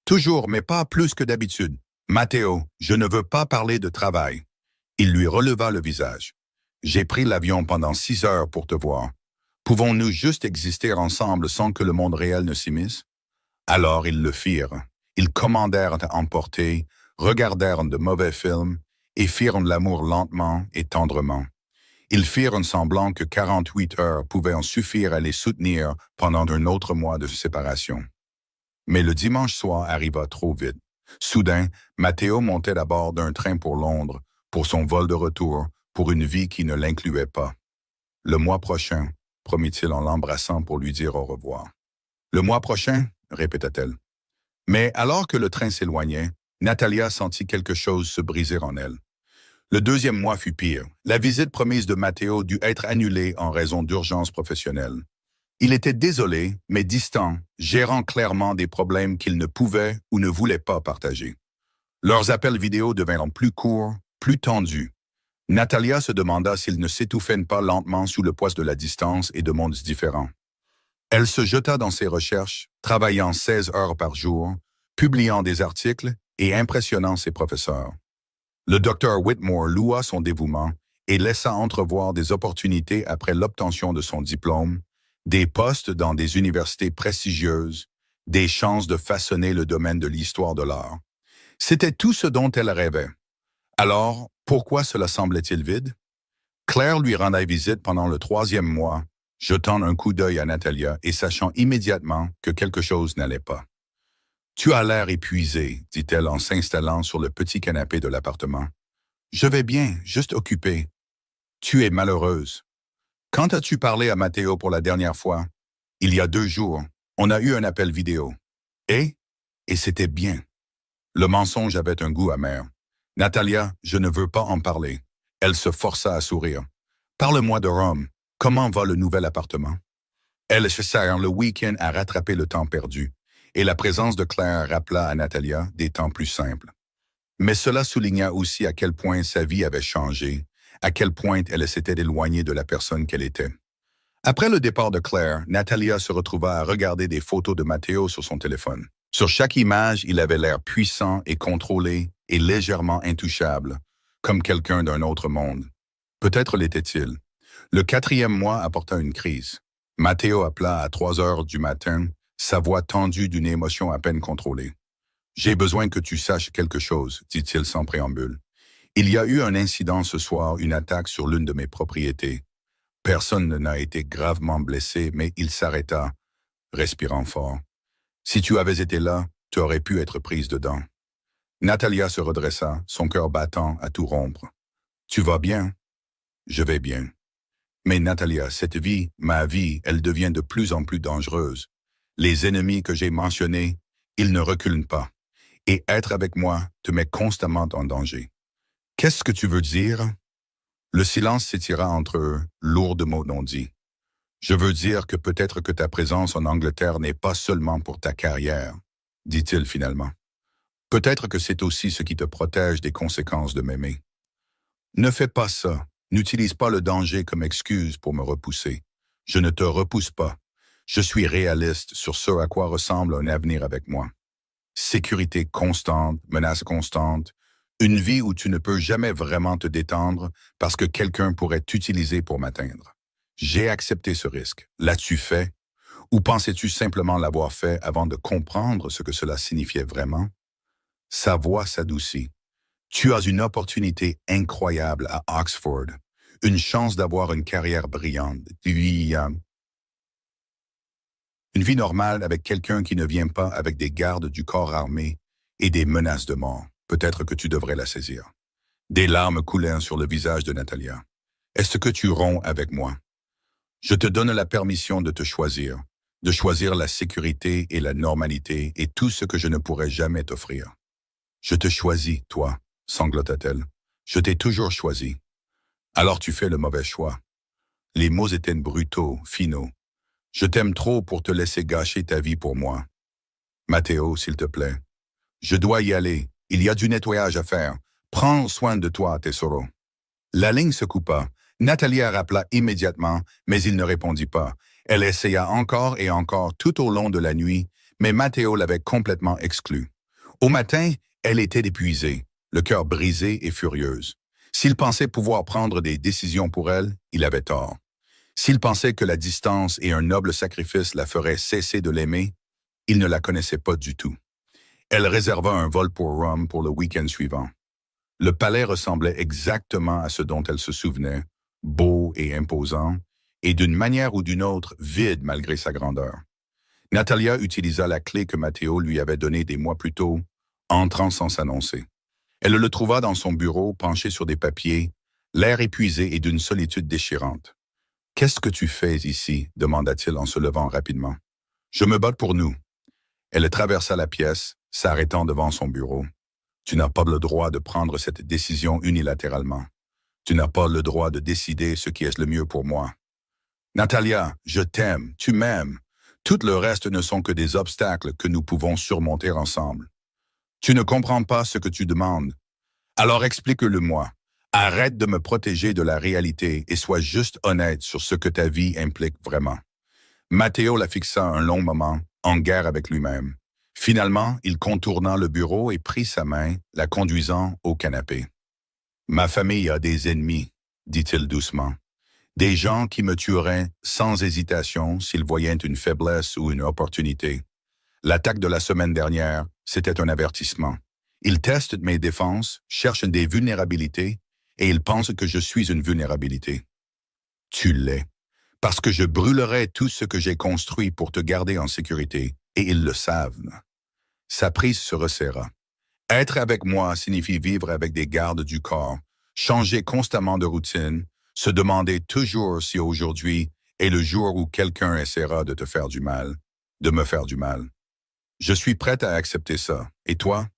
Toujours, mais pas plus que d'habitude. Matteo, je ne veux pas parler de travail. » Il lui releva le visage. « J'ai pris l'avion pendant 6 heures pour te voir. Pouvons-nous juste exister ensemble sans que le monde réel ne s'immisce? » Alors ils le firent. Ils commandèrent à emporter, regardèrent de mauvais films et firent l'amour lentement et tendrement. Ils firent semblant que 48 heures pouvaient en suffire à les soutenir pendant un autre mois de séparation. Mais le dimanche soir arriva trop vite. Soudain, Matteo montait à bord d'un train pour Londres, pour son vol de retour, pour une vie qui ne l'incluait pas. « Le mois prochain », promit-il en l'embrassant pour lui dire au revoir. « Le mois prochain ?» répéta-t-elle. Mais alors que le train s'éloignait, Natalia sentit quelque chose se briser en elle. Le 2e mois fut pire. La visite promise de Matteo dut être annulée en raison d'urgences professionnelles. Il était désolé, mais distant, gérant clairement des problèmes qu'il ne pouvait ou ne voulait pas partager. Leurs appels vidéo devinrent plus courts, plus tendus. Natalia se demanda s'il ne s'étouffait pas lentement sous le poids de la distance et de mondes différents. Elle se jeta dans ses recherches, travaillant 16 heures par jour, publiant des articles et impressionnant ses professeurs. Le docteur Whitmore loua son dévouement et laissa entrevoir des opportunités après l'obtention de son diplôme, des postes dans des universités prestigieuses, des chances de façonner le domaine de l'histoire de l'art. C'était tout ce dont elle rêvait. Alors, pourquoi cela semblait-il vide? Claire lui rendait visite pendant le 3e mois, jetant un coup d'œil à Natalia et sachant immédiatement que quelque chose n'allait pas. Tu as l'air épuisé, dit-elle en s'installant sur le petit canapé de l'appartement. Je vais bien, juste occupée. Tu es malheureuse. Quand as-tu parlé à Matteo pour la dernière fois? Il y a 2 jours. On a eu un appel vidéo. Et? Et c'était bien. Le mensonge avait un goût amer. Natalia, je ne veux pas en parler. Elle se força à sourire. Parle-moi de Rome. Comment va le nouvel appartement? Elle se sert le week-end à rattraper le temps perdu, et la présence de Claire rappela à Natalia des temps plus simples. Mais cela souligna aussi à quel point sa vie avait changé, à quel point elle s'était éloignée de la personne qu'elle était. Après le départ de Claire, Natalia se retrouva à regarder des photos de Matteo sur son téléphone. Sur chaque image, il avait l'air puissant et contrôlé et légèrement intouchable, comme quelqu'un d'un autre monde. Peut-être l'était-il. Le 4e mois apporta une crise. Matteo appela à 3 heures du matin, sa voix tendue d'une émotion à peine contrôlée. « J'ai besoin que tu saches quelque chose, dit-il sans préambule. Il y a eu un incident ce soir, une attaque sur l'une de mes propriétés. Personne n'a été gravement blessé, mais il s'arrêta, respirant fort. Si tu avais été là, tu aurais pu être prise dedans. » Natalia se redressa, son cœur battant à tout rompre. « Tu vas bien? »« Je vais bien. » « Mais Natalia, cette vie, ma vie, elle devient de plus en plus dangereuse. Les ennemis que j'ai mentionnés, ils ne reculent pas. Et être avec moi te met constamment en danger. Qu'est-ce que tu veux dire? » Le silence s'étira entre eux, lourd de mots non dits. « Je veux dire que peut-être que ta présence en Angleterre n'est pas seulement pour ta carrière, dit-il finalement. Peut-être que c'est aussi ce qui te protège des conséquences de m'aimer. Ne fais pas ça. N'utilise pas le danger comme excuse pour me repousser. Je ne te repousse pas. Je suis réaliste sur ce à quoi ressemble un avenir avec moi. Sécurité constante, menace constante, une vie où tu ne peux jamais vraiment te détendre parce que quelqu'un pourrait t'utiliser pour m'atteindre. J'ai accepté ce risque. L'as-tu fait? Ou pensais-tu simplement l'avoir fait avant de comprendre ce que cela signifiait vraiment? Sa voix s'adoucit. Tu as une opportunité incroyable à Oxford, une chance d'avoir une carrière brillante, une vie normale avec quelqu'un qui ne vient pas avec des gardes du corps armé et des menaces de mort. Peut-être que tu devrais la saisir. Des larmes coulèrent sur le visage de Natalia. Est-ce que tu romps avec moi? Je te donne la permission de choisir la sécurité et la normalité et tout ce que je ne pourrais jamais t'offrir. Je te choisis, toi, sanglota-t-elle. Je t'ai toujours choisi. Alors tu fais le mauvais choix. Les mots étaient brutaux, finaux. Je t'aime trop pour te laisser gâcher ta vie pour moi. Matteo, s'il te plaît. Je dois y aller. Il y a du nettoyage à faire. Prends soin de toi, tesoro. La ligne se coupa. Natalia rappela immédiatement, mais il ne répondit pas. Elle essaya encore et encore tout au long de la nuit, mais Matteo l'avait complètement exclue. Au matin, elle était épuisée, le cœur brisé et furieuse. S'il pensait pouvoir prendre des décisions pour elle, il avait tort. S'il pensait que la distance et un noble sacrifice la feraient cesser de l'aimer, il ne la connaissait pas du tout. Elle réserva un vol pour Rome pour le week-end suivant. Le palais ressemblait exactement à ce dont elle se souvenait, beau et imposant, et d'une manière ou d'une autre vide malgré sa grandeur. Natalia utilisa la clé que Matteo lui avait donnée des mois plus tôt, entrant sans s'annoncer. Elle le trouva dans son bureau, penché sur des papiers, l'air épuisé et d'une solitude déchirante. « Qu'est-ce que tu fais ici ?» demanda-t-il en se levant rapidement. « Je me bats pour nous. » Elle traversa la pièce, s'arrêtant devant son bureau. « Tu n'as pas le droit de prendre cette décision unilatéralement. Tu n'as pas le droit de décider ce qui est le mieux pour moi. Natalia, je t'aime, tu m'aimes. Tout le reste ne sont que des obstacles que nous pouvons surmonter ensemble. Tu ne comprends pas ce que tu demandes. Alors explique-le-moi. Arrête de me protéger de la réalité et sois juste honnête sur ce que ta vie implique vraiment. » Matteo la fixa un long moment, en guerre avec lui-même. Finalement, il contourna le bureau et prit sa main, la conduisant au canapé. « Ma famille a des ennemis, » dit-il doucement. « Des gens qui me tueraient sans hésitation s'ils voyaient une faiblesse ou une opportunité. L'attaque de la semaine dernière, c'était un avertissement. Il teste mes défenses, cherche des vulnérabilités, et il pense que je suis une vulnérabilité. Tu l'es, parce que je brûlerai tout ce que j'ai construit pour te garder en sécurité, et ils le savent. Sa prise se resserra. Être avec moi signifie vivre avec des gardes du corps, changer constamment de routine, se demander toujours si aujourd'hui est le jour où quelqu'un essaiera de te faire du mal, de me faire du mal. Je suis prête à accepter ça. Et toi?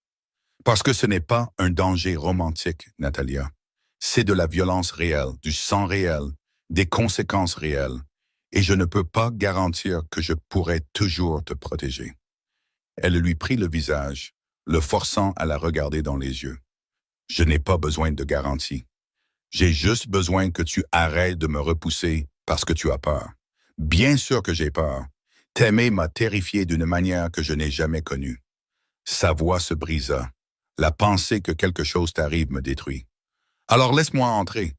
Parce que ce n'est pas un danger romantique, Natalia. C'est de la violence réelle, du sang réel, des conséquences réelles. Et je ne peux pas garantir que je pourrai toujours te protéger. Elle lui prit le visage, le forçant à la regarder dans les yeux. Je n'ai pas besoin de garantie. J'ai juste besoin que tu arrêtes de me repousser parce que tu as peur. Bien sûr que j'ai peur. T'aimer m'a terrifié d'une manière que je n'ai jamais connue. Sa voix se brisa. La pensée que quelque chose t'arrive me détruit. Alors laisse-moi entrer.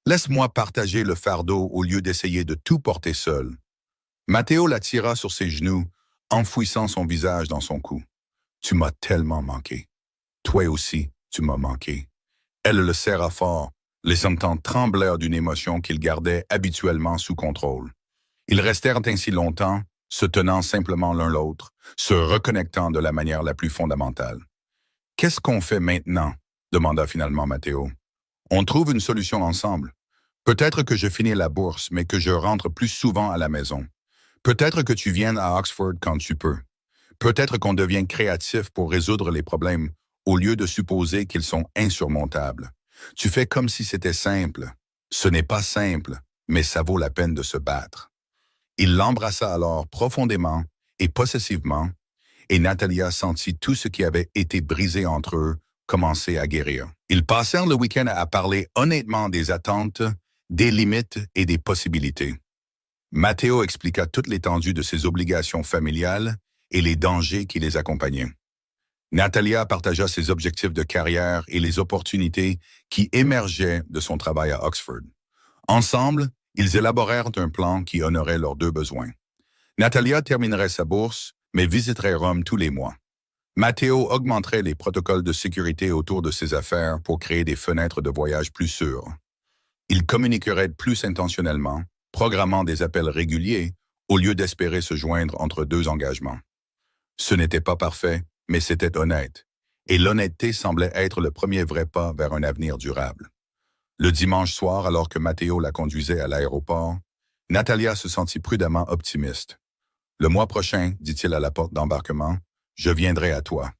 Laisse-moi partager le fardeau au lieu d'essayer de tout porter seul. Matteo la tira sur ses genoux, enfouissant son visage dans son cou. Tu m'as tellement manqué. Toi aussi, tu m'as manqué. Elle le serra fort. Les hommes tremblèrent d'une émotion qu'ils gardaient habituellement sous contrôle. Ils restèrent ainsi longtemps, se tenant simplement l'un l'autre, se reconnectant de la manière la plus fondamentale. « Qu'est-ce qu'on fait maintenant ?» demanda finalement Matteo. « On trouve une solution ensemble. Peut-être que je finis la bourse, mais que je rentre plus souvent à la maison. Peut-être que tu viennes à Oxford quand tu peux. Peut-être qu'on devient créatif pour résoudre les problèmes au lieu de supposer qu'ils sont insurmontables. Tu fais comme si c'était simple. Ce n'est pas simple, mais ça vaut la peine de se battre. » Il l'embrassa alors profondément et possessivement, et Natalia sentit tout ce qui avait été brisé entre eux commencer à guérir. Ils passèrent le week-end à parler honnêtement des attentes, des limites et des possibilités. Matteo expliqua toute l'étendue de ses obligations familiales et les dangers qui les accompagnaient. Natalia partagea ses objectifs de carrière et les opportunités qui émergeaient de son travail à Oxford. Ensemble, ils élaborèrent un plan qui honorait leurs deux besoins. Natalia terminerait sa bourse, mais visiterait Rome tous les mois. Matteo augmenterait les protocoles de sécurité autour de ses affaires pour créer des fenêtres de voyage plus sûres. Il communiquerait plus intentionnellement, programmant des appels réguliers au lieu d'espérer se joindre entre deux engagements. Ce n'était pas parfait, mais c'était honnête, et l'honnêteté semblait être le premier vrai pas vers un avenir durable. Le dimanche soir, alors que Matteo la conduisait à l'aéroport, Natalia se sentit prudemment optimiste. « Le mois prochain, dit-il à la porte d'embarquement, je viendrai à toi.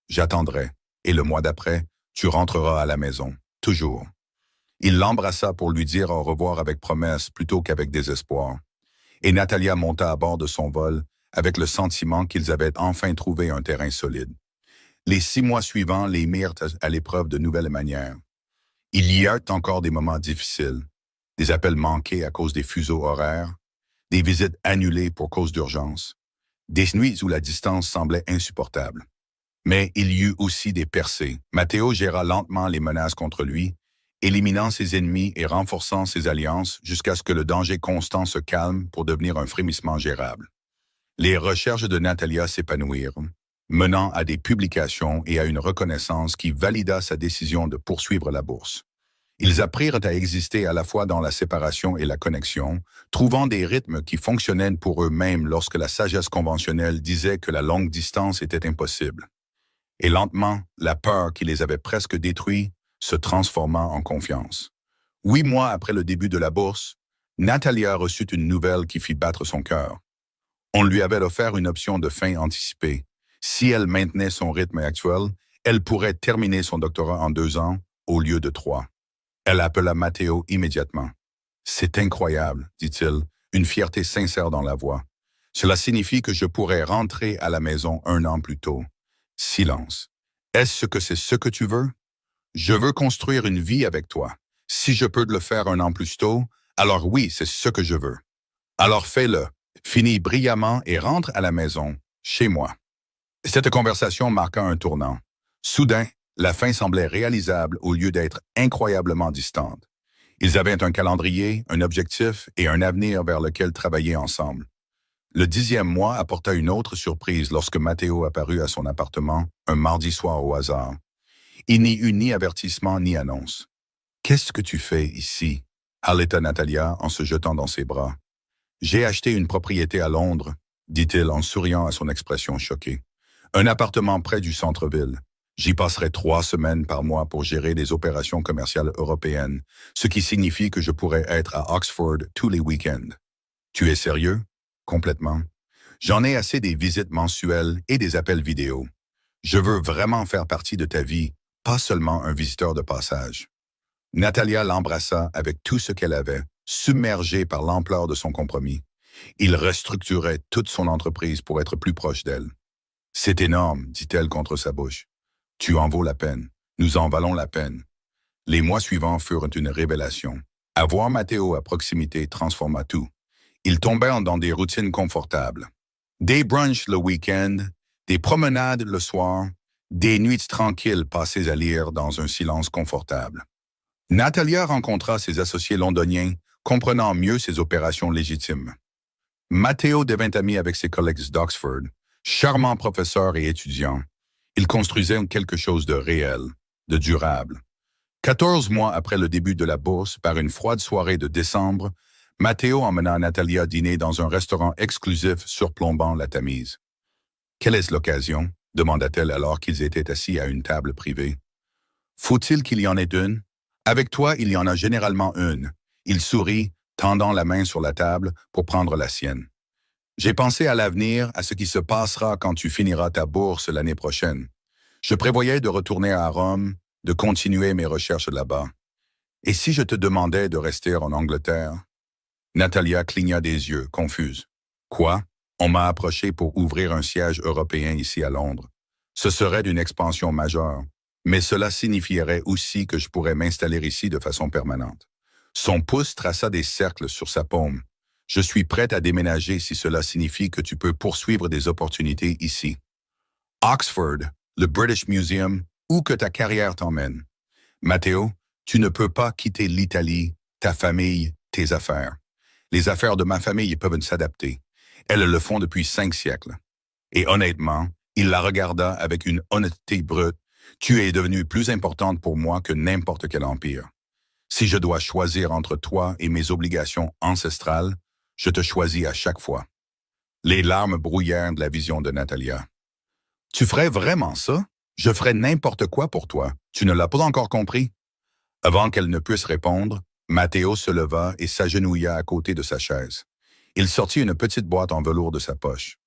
J'attendrai, et le mois d'après, tu rentreras à la maison, toujours. » Il l'embrassa pour lui dire au revoir avec promesse plutôt qu'avec désespoir. Et Natalia monta à bord de son vol avec le sentiment qu'ils avaient enfin trouvé un terrain solide. Les 6 mois suivants les mirent à l'épreuve de nouvelles manières. Il y a encore des moments difficiles, des appels manqués à cause des fuseaux horaires, des visites annulées pour cause d'urgence, des nuits où la distance semblait insupportable. Mais il y eut aussi des percées. Matteo géra lentement les menaces contre lui, éliminant ses ennemis et renforçant ses alliances jusqu'à ce que le danger constant se calme pour devenir un frémissement gérable. Les recherches de Natalia s'épanouirent, menant à des publications et à une reconnaissance qui valida sa décision de poursuivre la bourse. Ils apprirent à exister à la fois dans la séparation et la connexion, trouvant des rythmes qui fonctionnaient pour eux-mêmes lorsque la sagesse conventionnelle disait que la longue distance était impossible. Et lentement, la peur qui les avait presque détruits se transforma en confiance. 8 mois après le début de la bourse, Natalia reçut une nouvelle qui fit battre son cœur. On lui avait offert une option de fin anticipée. Si elle maintenait son rythme actuel, elle pourrait terminer son doctorat en 2 ans au lieu de 3. Elle appela Matteo immédiatement. « C'est incroyable, dit-il, une fierté sincère dans la voix. Cela signifie que je pourrais rentrer à la maison 1 an plus tôt. » Silence. « Est-ce que c'est ce que tu veux? Je veux construire une vie avec toi. Si je peux le faire 1 an plus tôt, alors oui, c'est ce que je veux. Alors fais-le. Finis brillamment et rentre à la maison, chez moi. » Cette conversation marqua un tournant. Soudain, la fin semblait réalisable au lieu d'être incroyablement distante. Ils avaient un calendrier, un objectif et un avenir vers lequel travailler ensemble. Le 10e mois apporta une autre surprise lorsque Matteo apparut à son appartement un mardi soir au hasard. Il n'y eut ni avertissement ni annonce. « Qu'est-ce que tu fais ici ?» haleta Natalia en se jetant dans ses bras. « J'ai acheté une propriété à Londres, » dit-il en souriant à son expression choquée. « Un appartement près du centre-ville. J'y passerai 3 semaines par mois pour gérer des opérations commerciales européennes, ce qui signifie que je pourrais être à Oxford tous les week-ends. » « Tu es sérieux? » « Complètement. J'en ai assez des visites mensuelles et des appels vidéo. Je veux vraiment faire partie de ta vie, pas seulement un visiteur de passage. » Natalia l'embrassa avec tout ce qu'elle avait, submergée par l'ampleur de son compromis. Il restructurait toute son entreprise pour être plus proche d'elle. « C'est énorme, » dit-elle contre sa bouche. « Tu en vaux la peine. Nous en valons la peine. » Les mois suivants furent une révélation. Avoir Matteo à proximité transforma tout. Ils tombèrent dans des routines confortables. Des brunchs le week-end, des promenades le soir, des nuits tranquilles passées à lire dans un silence confortable. Natalia rencontra ses associés londoniens, comprenant mieux ses opérations légitimes. Matteo devint ami avec ses collègues d'Oxford, charmants professeurs et étudiants. Ils construisaient quelque chose de réel, de durable. 14 mois après le début de la bourse, par une froide soirée de décembre, Matteo emmena Natalia dîner dans un restaurant exclusif surplombant la Tamise. « Quelle est l'occasion ?» demanda-t-elle alors qu'ils étaient assis à une table privée. « Faut-il qu'il y en ait une? Avec toi, il y en a généralement une. » Il sourit, tendant la main sur la table pour prendre la sienne. « J'ai pensé à l'avenir, à ce qui se passera quand tu finiras ta bourse l'année prochaine. Je prévoyais de retourner à Rome, de continuer mes recherches là-bas. Et si je te demandais de rester en Angleterre? » Natalia cligna des yeux, confuse. « Quoi? On m'a approché pour ouvrir un siège européen ici à Londres. Ce serait d'une expansion majeure, mais cela signifierait aussi que je pourrais m'installer ici de façon permanente. » Son pouce traça des cercles sur sa paume. « Je suis prête à déménager si cela signifie que tu peux poursuivre des opportunités ici. Oxford, le British Museum, où que ta carrière t'emmène. Matteo, tu ne peux pas quitter l'Italie, ta famille, tes affaires. Les affaires de ma famille peuvent s'adapter. Elles le font depuis 5 siècles. » Et honnêtement, il la regarda avec une honnêteté brute. « Tu es devenue plus importante pour moi que n'importe quel empire. Si je dois choisir entre toi et mes obligations ancestrales, je te choisis à chaque fois. » Les larmes brouillèrent de la vision de Natalia. « Tu ferais vraiment ça? Je ferais n'importe quoi pour toi. Tu ne l'as pas encore compris? » Avant qu'elle ne puisse répondre, Matteo se leva et s'agenouilla à côté de sa chaise. Il sortit une petite boîte en velours de sa poche.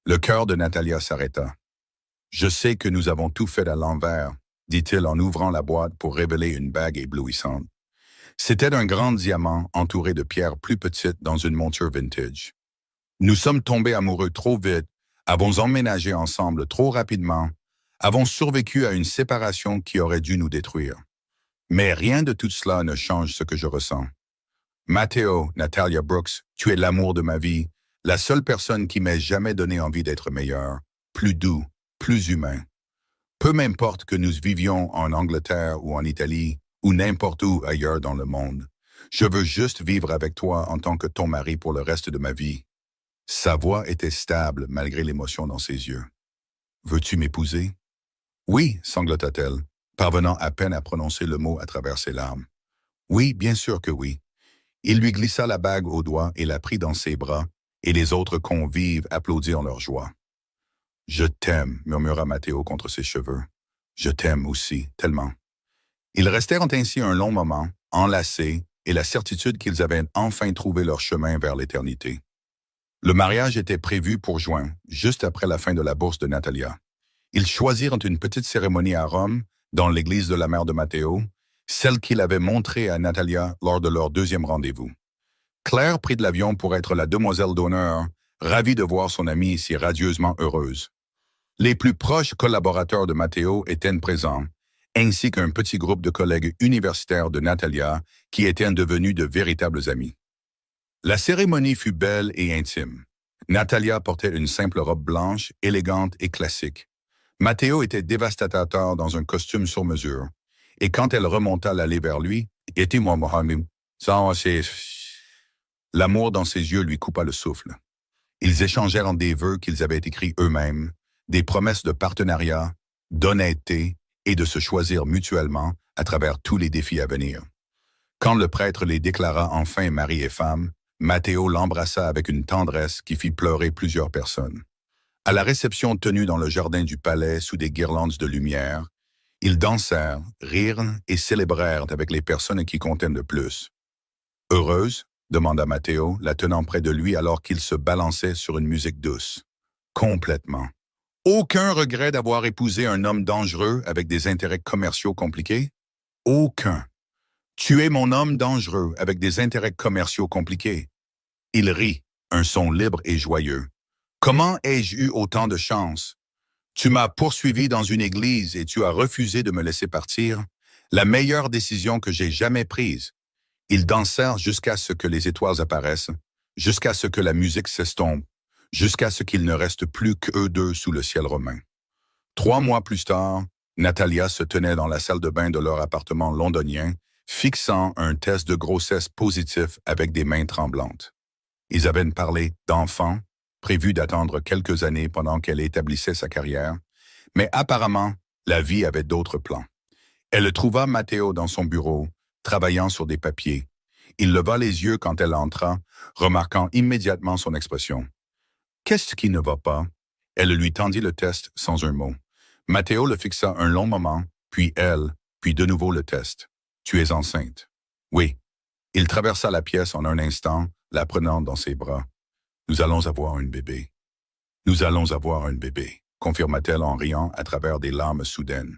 Le cœur de Natalia s'arrêta. « Je sais que nous avons tout fait à l'envers, » dit-il en ouvrant la boîte pour révéler une bague éblouissante. C'était un grand diamant entouré de pierres plus petites dans une monture vintage. « Nous sommes tombés amoureux trop vite, avons emménagé ensemble trop rapidement, avons survécu à une séparation qui aurait dû nous détruire. Mais rien de tout cela ne change ce que je ressens. Matteo, Natalia Brooks, tu es l'amour de ma vie, la seule personne qui m'ait jamais donné envie d'être meilleur, plus doux, plus humain. Peu m'importe que nous vivions en Angleterre ou en Italie, ou n'importe où ailleurs dans le monde. Je veux juste vivre avec toi en tant que ton mari pour le reste de ma vie. » Sa voix était stable malgré l'émotion dans ses yeux. « Veux-tu m'épouser? »« Oui, » sanglota-t-elle, parvenant à peine à prononcer le mot à travers ses larmes. « Oui, bien sûr que oui. » Il lui glissa la bague au doigt et la prit dans ses bras, et les autres convives applaudirent leur joie. « Je t'aime, » murmura Matteo contre ses cheveux. « Je t'aime aussi, tellement. » Ils restèrent ainsi un long moment, enlacés, et la certitude qu'ils avaient enfin trouvé leur chemin vers l'éternité. Le mariage était prévu pour juin, juste après la fin de la bourse de Natalia. Ils choisirent une petite cérémonie à Rome, dans l'église de la mère de Matteo, celle qu'il avait montrée à Natalia lors de leur 2e rendez-vous. Claire prit de l'avion pour être la demoiselle d'honneur, ravie de voir son amie si radieusement heureuse. Les plus proches collaborateurs de Matteo étaient présents, ainsi qu'un petit groupe de collègues universitaires de Natalia qui étaient devenus de véritables amis. La cérémonie fut belle et intime. Natalia portait une simple robe blanche, élégante et classique. Matteo était dévastateur dans un costume sur mesure, et quand elle remonta l'allée vers lui, « Était-moi Mohamed, ça c'est... » L'amour dans ses yeux lui coupa le souffle. Ils échangèrent des vœux qu'ils avaient écrits eux-mêmes, des promesses de partenariat, d'honnêteté et de se choisir mutuellement à travers tous les défis à venir. Quand le prêtre les déclara enfin mari et femme, Matteo l'embrassa avec une tendresse qui fit pleurer plusieurs personnes. À la réception tenue dans le jardin du palais sous des guirlandes de lumière, ils dansèrent, rirent et célébrèrent avec les personnes qui comptaient le plus. « Heureuse ?» demanda Matteo, la tenant près de lui alors qu'il se balançait sur une musique douce. « Complètement. Aucun regret d'avoir épousé un homme dangereux avec des intérêts commerciaux compliqués? Aucun. Tu es mon homme dangereux avec des intérêts commerciaux compliqués. » Il rit, un son libre et joyeux. « Comment ai-je eu autant de chance? Tu m'as poursuivi dans une église et tu as refusé de me laisser partir. La meilleure décision que j'ai jamais prise. » Ils dansèrent jusqu'à ce que les étoiles apparaissent, jusqu'à ce que la musique s'estompe, jusqu'à ce qu'il ne reste plus qu'eux deux sous le ciel romain. 3 mois plus tard, Natalia se tenait dans la salle de bain de leur appartement londonien, fixant un test de grossesse positif avec des mains tremblantes. Ils avaient parlé d'enfants, prévu d'attendre quelques années pendant qu'elle établissait sa carrière, mais apparemment, la vie avait d'autres plans. Elle trouva Matteo dans son bureau, travaillant sur des papiers. Il leva les yeux quand elle entra, remarquant immédiatement son expression. « Qu'est-ce qui ne va pas? » Elle lui tendit le test sans un mot. Matteo le fixa un long moment, puis elle, puis de nouveau le test. « Tu es enceinte. » « Oui. » Il traversa la pièce en un instant, la prenant dans ses bras. « Nous allons avoir un bébé. »« Nous allons avoir un bébé », confirma-t-elle en riant à travers des larmes soudaines.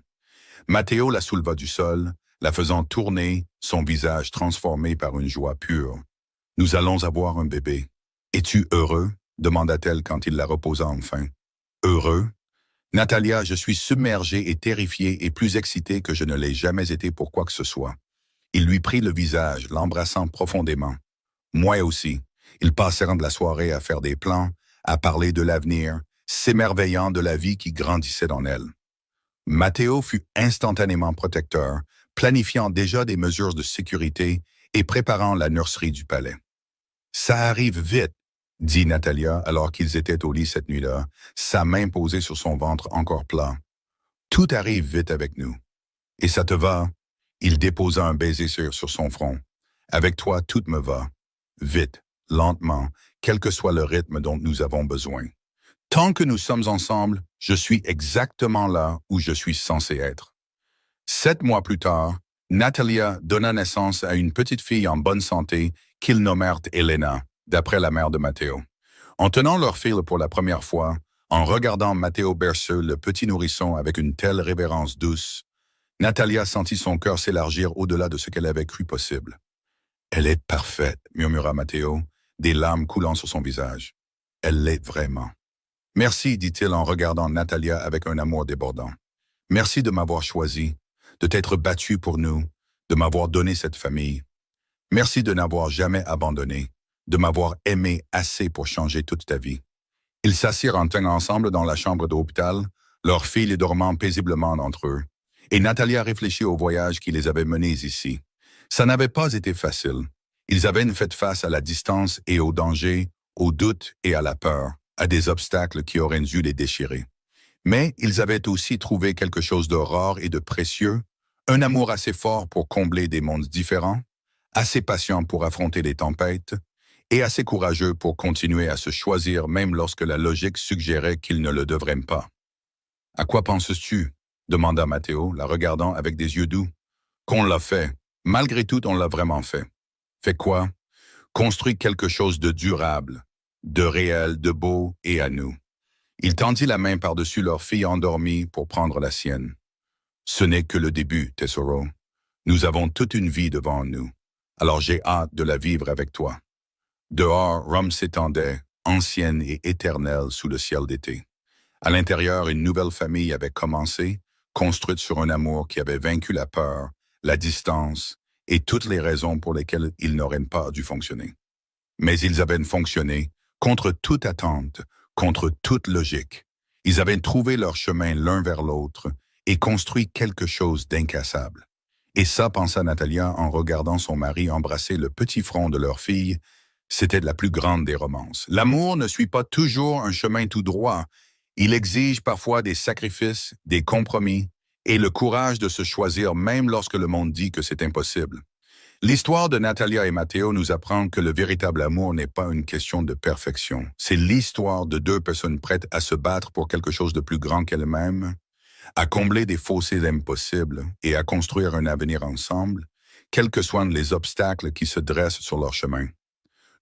Matteo la souleva du sol, la faisant tourner, son visage transformé par une joie pure. « Nous allons avoir un bébé. Es-tu heureux? » demanda-t-elle quand il la reposa enfin. « Heureux? » « Natalia, je suis submergée et terrifiée et plus excitée que je ne l'ai jamais été pour quoi que ce soit. » Il lui prit le visage, l'embrassant profondément. « Moi aussi. » Ils passèrent de la soirée à faire des plans, à parler de l'avenir, s'émerveillant de la vie qui grandissait en elle. Matteo fut instantanément protecteur, planifiant déjà des mesures de sécurité et préparant la nurserie du palais. « Ça arrive vite, » dit Natalia alors qu'ils étaient au lit cette nuit-là, sa main posée sur son ventre encore plat. « Tout arrive vite avec nous. Et ça te va? » Il déposa un baiser sur son front. « Avec toi, tout me va. Vite, lentement, quel que soit le rythme dont nous avons besoin. Tant que nous sommes ensemble, je suis exactement là où je suis censé être. » 7 mois plus tard, Natalia donna naissance à une petite fille en bonne santé qu'ils nommèrent Elena, d'après la mère de Matteo. En tenant leur fille pour la première fois, en regardant Matteo berceux, le petit nourrisson avec une telle révérence douce, Natalia sentit son cœur s'élargir au-delà de ce qu'elle avait cru possible. « Elle est parfaite, » murmura Matteo, des larmes coulant sur son visage. « Elle l'est vraiment. »« Merci, » dit-il en regardant Natalia avec un amour débordant. « Merci de m'avoir choisi, de t'être battu pour nous, de m'avoir donné cette famille. Merci de n'avoir jamais abandonné, de m'avoir aimé assez pour changer toute ta vie. » Ils s'assirent ensemble dans la chambre d'hôpital, leur fille dormant paisiblement entre eux, et Natalia réfléchit au voyage qui les avait menés ici. Ça n'avait pas été facile. Ils avaient fait face à la distance et au danger, au doute et à la peur, à des obstacles qui auraient dû les déchirer. Mais ils avaient aussi trouvé quelque chose de rare et de précieux, un amour assez fort pour combler des mondes différents, assez patient pour affronter les tempêtes, et assez courageux pour continuer à se choisir même lorsque la logique suggérait qu'ils ne le devraient pas. « À quoi penses-tu » demanda Matteo, la regardant avec des yeux doux. « Qu'on l'a fait. Malgré tout, on l'a vraiment fait. » « Fait quoi? Construit quelque chose de durable, de réel, de beau et à nous. » Il tendit la main par-dessus leur fille endormie pour prendre la sienne. « Ce n'est que le début, Tesoro. Nous avons toute une vie devant nous. Alors j'ai hâte de la vivre avec toi. » Dehors, Rome s'étendait, ancienne et éternelle sous le ciel d'été. À l'intérieur, une nouvelle famille avait commencé, construite sur un amour qui avait vaincu la peur, la distance et toutes les raisons pour lesquelles ils n'auraient pas dû fonctionner. Mais ils avaient fonctionné contre toute attente, contre toute logique. Ils avaient trouvé leur chemin l'un vers l'autre et construit quelque chose d'incassable. Et ça, pensa Natalia en regardant son mari embrasser le petit front de leur fille, c'était la plus grande des romances. L'amour ne suit pas toujours un chemin tout droit. Il exige parfois des sacrifices, des compromis et le courage de se choisir même lorsque le monde dit que c'est impossible. L'histoire de Natalia et Matteo nous apprend que le véritable amour n'est pas une question de perfection. C'est l'histoire de deux personnes prêtes à se battre pour quelque chose de plus grand qu'elles-mêmes, à combler des fossés impossibles et à construire un avenir ensemble, quels que soient les obstacles qui se dressent sur leur chemin.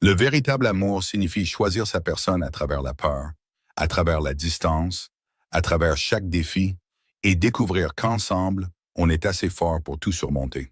Le véritable amour signifie choisir sa personne à travers la peur, à travers la distance, à travers chaque défi, et découvrir qu'ensemble, on est assez fort pour tout surmonter.